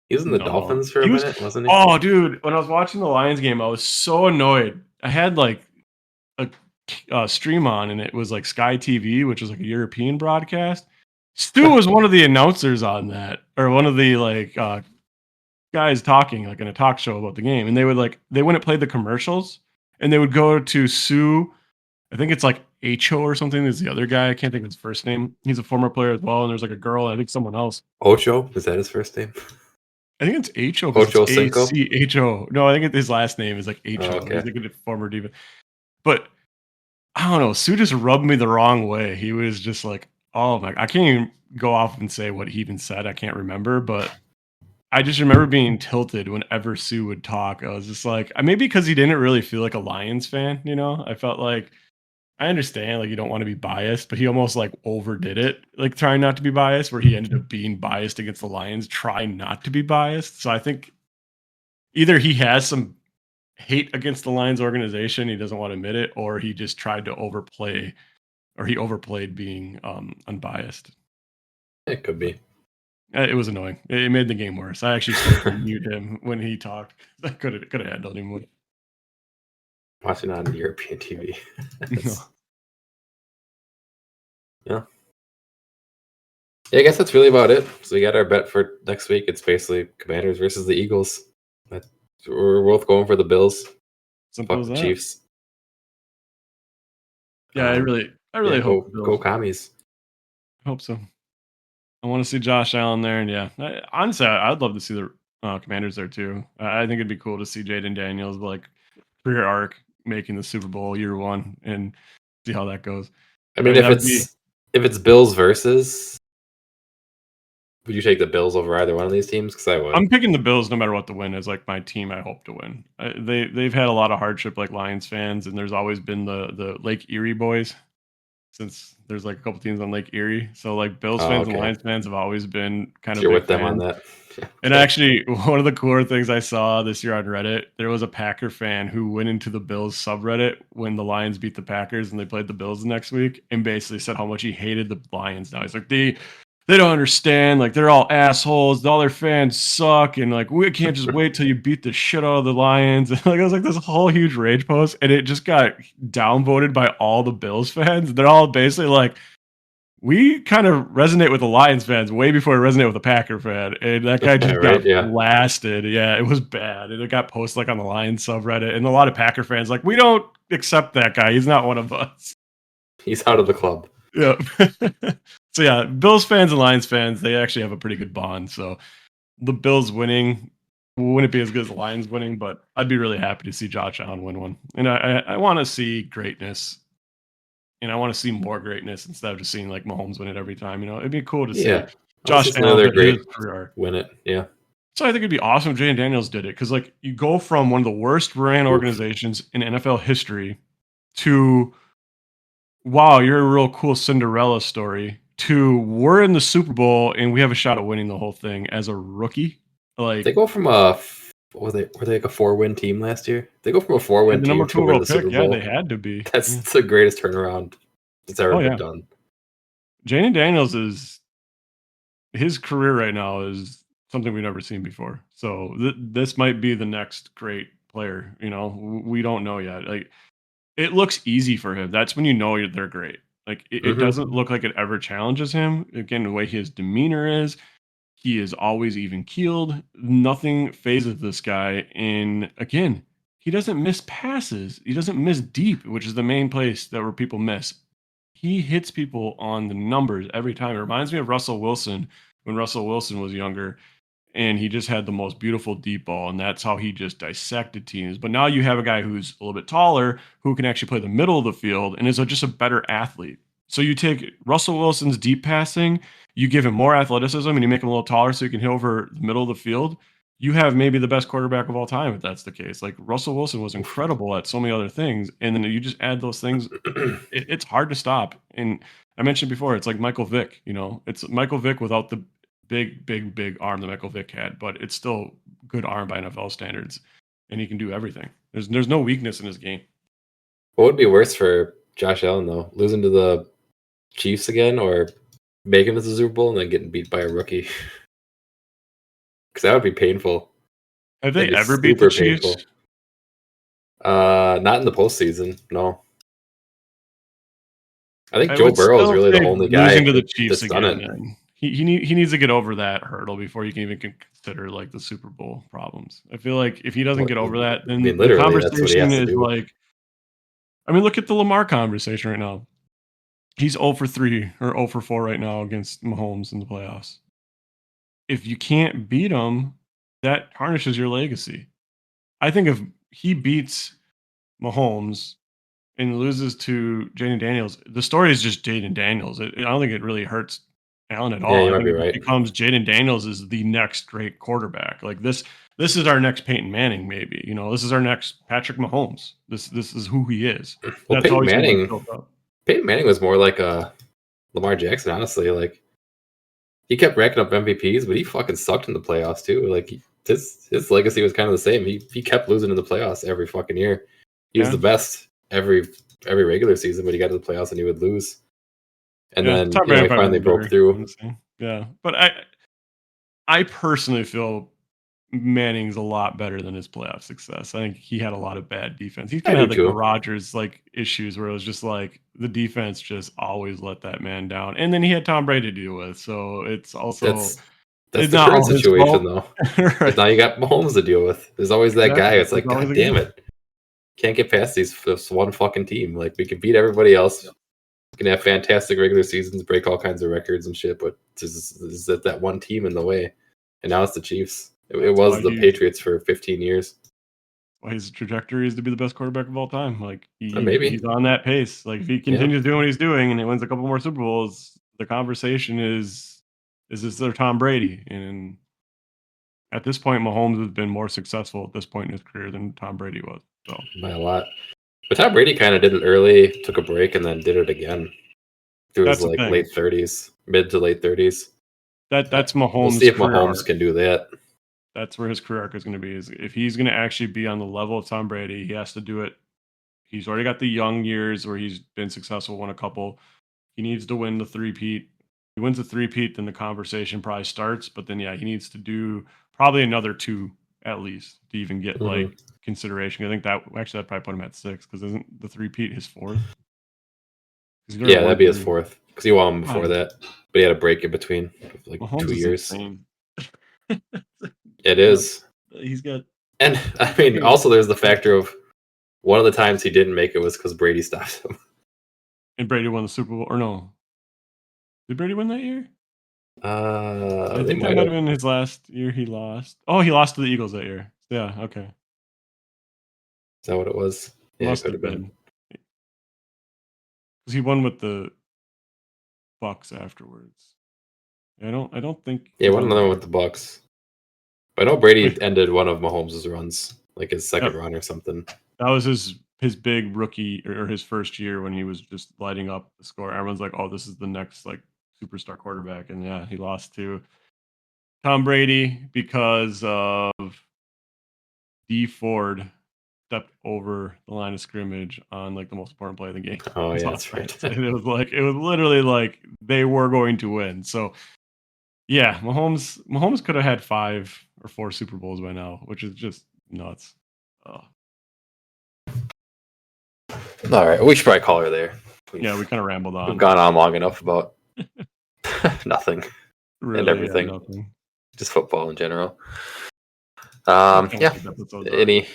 He was in the No, Dolphins for a he was. minute, wasn't he? Oh, dude, when I was watching the Lions game, I was so annoyed. I had like a stream on, and it was like Sky TV, which was like a European broadcast. Stu was one of the announcers on that, or one of the guys talking like in a talk show about the game, and they wouldn't play the commercials, and they would go to Sue. I think it's like Ho or something. There's the other guy. I can't think of his first name. He's a former player as well, and there's like a girl. I think someone else. Ocho, is that his first name? I think it's Ho because Ocho it's Cinco. ACHO. No, I think his last name is like Oh, Ho. okay. He's like a former diva. But I don't know. Sue just rubbed me the wrong way. He was just like, oh my, I can't even go off and say what he even said. I can't remember, but I just remember being tilted whenever Sue would talk. I was just like, maybe because he didn't really feel like a Lions fan, you know? I felt like I understand like you don't want to be biased, but he almost like overdid it, like trying not to be biased, where he ended up being biased against the Lions, trying not to be biased. So I think either he has some hate against the Lions organization, he doesn't want to admit it, or he just tried to overplay, or he overplayed being unbiased. It could be. It was annoying. It made the game worse. I actually started to mute him when he talked. I could have handled him with. Watching on European TV. No. Yeah. Yeah, I guess that's really about it. So we got our bet for next week. It's basically Commanders versus the Eagles. We're both going for the Bills. Simple Fuck as the that. Chiefs. Yeah, I really hope go Commies. I hope so. I want to see Josh Allen there, and yeah, honestly, I'd love to see the Commanders there too. I think it'd be cool to see Jaden Daniels like career arc making the Super Bowl year one and see how that goes. I mean, if it's Bills versus, would you take the Bills over either one of these teams? Because I would. I'm picking the Bills no matter what the win is. Like my team, I hope to win. They've had a lot of hardship, like Lions fans, and there's always been the Lake Erie boys. Since there's like a couple teams on Lake Erie, so like Bills fans and Lions fans have always been kind of you're big with them fans. on that. Okay. And actually, one of the cooler things I saw this year on Reddit, there was a Packer fan who went into the Bills subreddit when the Lions beat the Packers and they played the Bills the next week, and basically said how much he hated the Lions. Now he's like, they don't understand, like they're all assholes, all their fans suck, and like we can't just wait till you beat the shit out of the Lions. And like it was like this whole huge rage post, and it just got downvoted by all the Bills fans. They're all basically like, we kind of resonate with the Lions fans way before we resonate with the Packer fan, and that guy just got blasted. Yeah, it was bad, and it got posted like on the Lions subreddit, and a lot of Packer fans like, we don't accept that guy. He's not one of us. He's out of the club. Yeah. So yeah, Bills fans and Lions fans, they actually have a pretty good bond. So the Bills winning wouldn't be as good as the Lions winning, but I'd be really happy to see Josh Allen win one. And I want to see greatness, and I want to see more greatness instead of just seeing like Mahomes win it every time. You know, it'd be cool to see Josh Allen win it. Yeah. So I think it'd be awesome if Jaden Daniels did it, because like you go from one of the worst ran organizations in NFL history to, wow, you're a real cool Cinderella story, to we're in the Super Bowl and we have a shot at winning the whole thing as a rookie. Like they go from were they like a 4-win team last year? They go from a 4-win team to win the Super Bowl. Yeah, they had to be. That's the greatest turnaround that's ever been done. Jaden Daniels his career right now is something we've never seen before. So this might be the next great player. You know, we don't know yet. Like it looks easy for him. That's when you know they're great. Like it doesn't look like it ever challenges him. Again, the way his demeanor is, he is always even keeled. Nothing phases this guy. And again, he doesn't miss passes. He doesn't miss deep, which is the main place that where people miss. He hits people on the numbers every time. It reminds me of Russell Wilson when Russell Wilson was younger, and he just had the most beautiful deep ball, and that's how he just dissected teams. But now you have a guy who's a little bit taller, who can actually play the middle of the field and is just a better athlete. So you take Russell Wilson's deep passing, you give him more athleticism, and you make him a little taller so he can hit over the middle of the field. You have maybe the best quarterback of all time if that's the case. Like Russell Wilson was incredible at so many other things, and then you just add those things, it's hard to stop. And I mentioned before, it's like Michael Vick. You know, it's Michael Vick without the big arm that Michael Vick had, but it's still good arm by NFL standards, and he can do everything. There's no weakness in his game. What would be worse for Josh Allen though? Losing to the Chiefs again, or making it to the Super Bowl and then getting beat by a rookie? Because that would be painful. Have they ever beat the Chiefs? Not in the postseason, no. I think I Joe would Burrow is still really the say only losing guy to the Chiefs that's done again, it. and he needs to get over that hurdle before you can even consider like the Super Bowl problems. I feel like if he doesn't get over that, I mean, then the literally, that's what he conversation has to is do. like, I mean, look at the Lamar conversation right now. He's 0 for 3 or 0 for 4 right now against Mahomes in the playoffs. If you can't beat him, that tarnishes your legacy. I think if he beats Mahomes and loses to Jaden Daniels, the story is just Jaden Daniels. I don't think it really hurts Allen at Yeah, all. you I might think be it just right. becomes Jaden Daniels is the next great quarterback. Like this is our next Peyton Manning, maybe. You know, this is our next Patrick Mahomes. This is who he is. Well, That's how he's going to be built up. Peyton Manning was more like a Lamar Jackson, honestly. Like he kept racking up MVPs, but he fucking sucked in the playoffs too. Like his legacy was kind of the same. He kept losing in the playoffs every fucking year. He was Yeah. the best every regular season, but he got to the playoffs and he would lose. And Yeah, then Tom Brady he probably finally been broke better, through. honestly. Yeah, but I personally feel Manning's a lot better than his playoff success. I think he had a lot of bad defense. He I kind of do had like the too. Rodgers like issues where it was just like the defense just always let that man down, and then he had Tom Brady to deal with. So it's also That's it's the not current all his situation fault, though. Because right? now you got Mahomes to deal with. There's always that guy. Exactly. It's There's like, always God a damn guy. it. Can't get past this one fucking team. Like we can beat everybody else. We can have fantastic regular seasons, break all kinds of records and shit, but is that one team in the way? And now it's the Chiefs. It That's was why the Patriots for 15 years. his trajectory is to be the best quarterback of all time. Like Maybe. he's on that pace. Like if he Yeah. continues doing what he's doing and he wins a couple more Super Bowls, the conversation is this their Tom Brady? And at this point, Mahomes has been more successful at this point in his career than Tom Brady was. So By a lot. But Tom Brady kind of did it early, took a break, and then did it again through his that's the like thing. late 30s, mid to late 30s. That's We'll see Mahomes' if career Mahomes arc. can do that. That's where his career arc is going to be. Is if he's going to actually be on the level of Tom Brady, he has to do it. He's already got the young years where he's been successful, won a couple. He needs to win the three-peat. He wins the three-peat, then the conversation probably starts. But then, yeah, he needs to do probably another two at least to even get Mhm. like consideration. I think that actually that probably put him at 6 because isn't the three-peat his 4th? Yeah, that'd be his 4th because he won before God, that, but he had a break in between, like Mahomes 2 is years. insane. It is, He's got, and I mean, also there's the factor of one of the times he didn't make it was because Brady stopped him. and Brady won the Super Bowl, or no? Did Brady win that year? I They think that might might have. have been his last year he lost. Oh, he lost to the Eagles that year. Yeah, okay. Is that what it was? Yeah, it Must could have have been. been. Because he won with the Bucks afterwards. I don't think Yeah, he one won with another the one with the Eagles. Bucks. But I know Wait, Brady ended one of Mahomes' runs, like his second yep. run or something. That was his big rookie or his first year when he was just lighting up the score. Everyone's like, "Oh, this is the next like superstar quarterback," and yeah, he lost to Tom Brady because of D Ford stepped over the line of scrimmage on like the most important play of the game. Oh His yeah, that's right. offense. And it was literally like they were going to win. So yeah, Mahomes could have had 5 or 4 Super Bowls by now, which is just nuts. Oh, All right, we should probably call her there. yeah, we kind of rambled We've on. gone on long enough about nothing and Really, yeah, everything, nothing. just football in general. That's kind of Yeah. what these episodes are.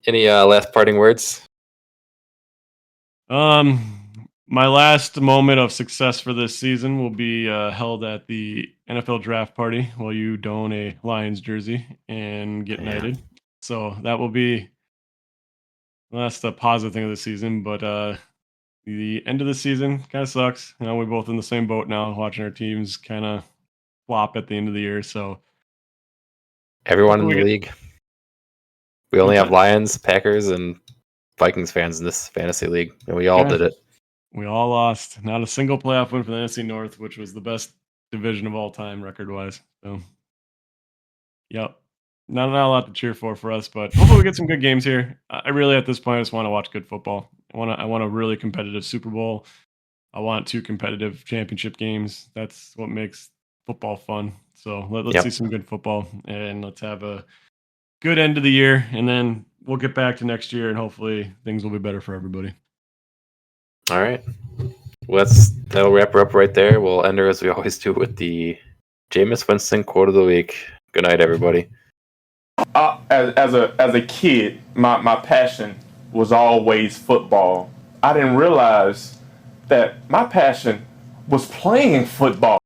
Any last parting words? My last moment of success for this season will be held at the NFL draft party while you don a Lions jersey and get Yeah. knighted. So that will be well, that's the positive thing of the season. But the end of the season kind of sucks. You know, we're both in the same boat now, watching our teams kind of flop at the end of the year. So Everyone in hopefully the we get league. We only what's have that? Lions, Packers, and Vikings fans in this fantasy league, and we all Yeah, did it. we all lost. Not a single playoff win for the NFC North, which was the best division of all time record wise. So, yep. Not a lot to cheer for us, but hopefully we get some good games here. I really at this point I just want to watch good football. I want a really competitive Super Bowl. I want 2 competitive championship games. That's what makes football fun. So let's see Yep. some good football and let's have a good end of the year, and then we'll get back to next year and hopefully things will be better for everybody. All right. that'll wrap her up right there. We'll end her as we always do with the Jameis Winston quote of the week. Good night, everybody. As a kid, my passion was always football. I didn't realize that my passion was playing football.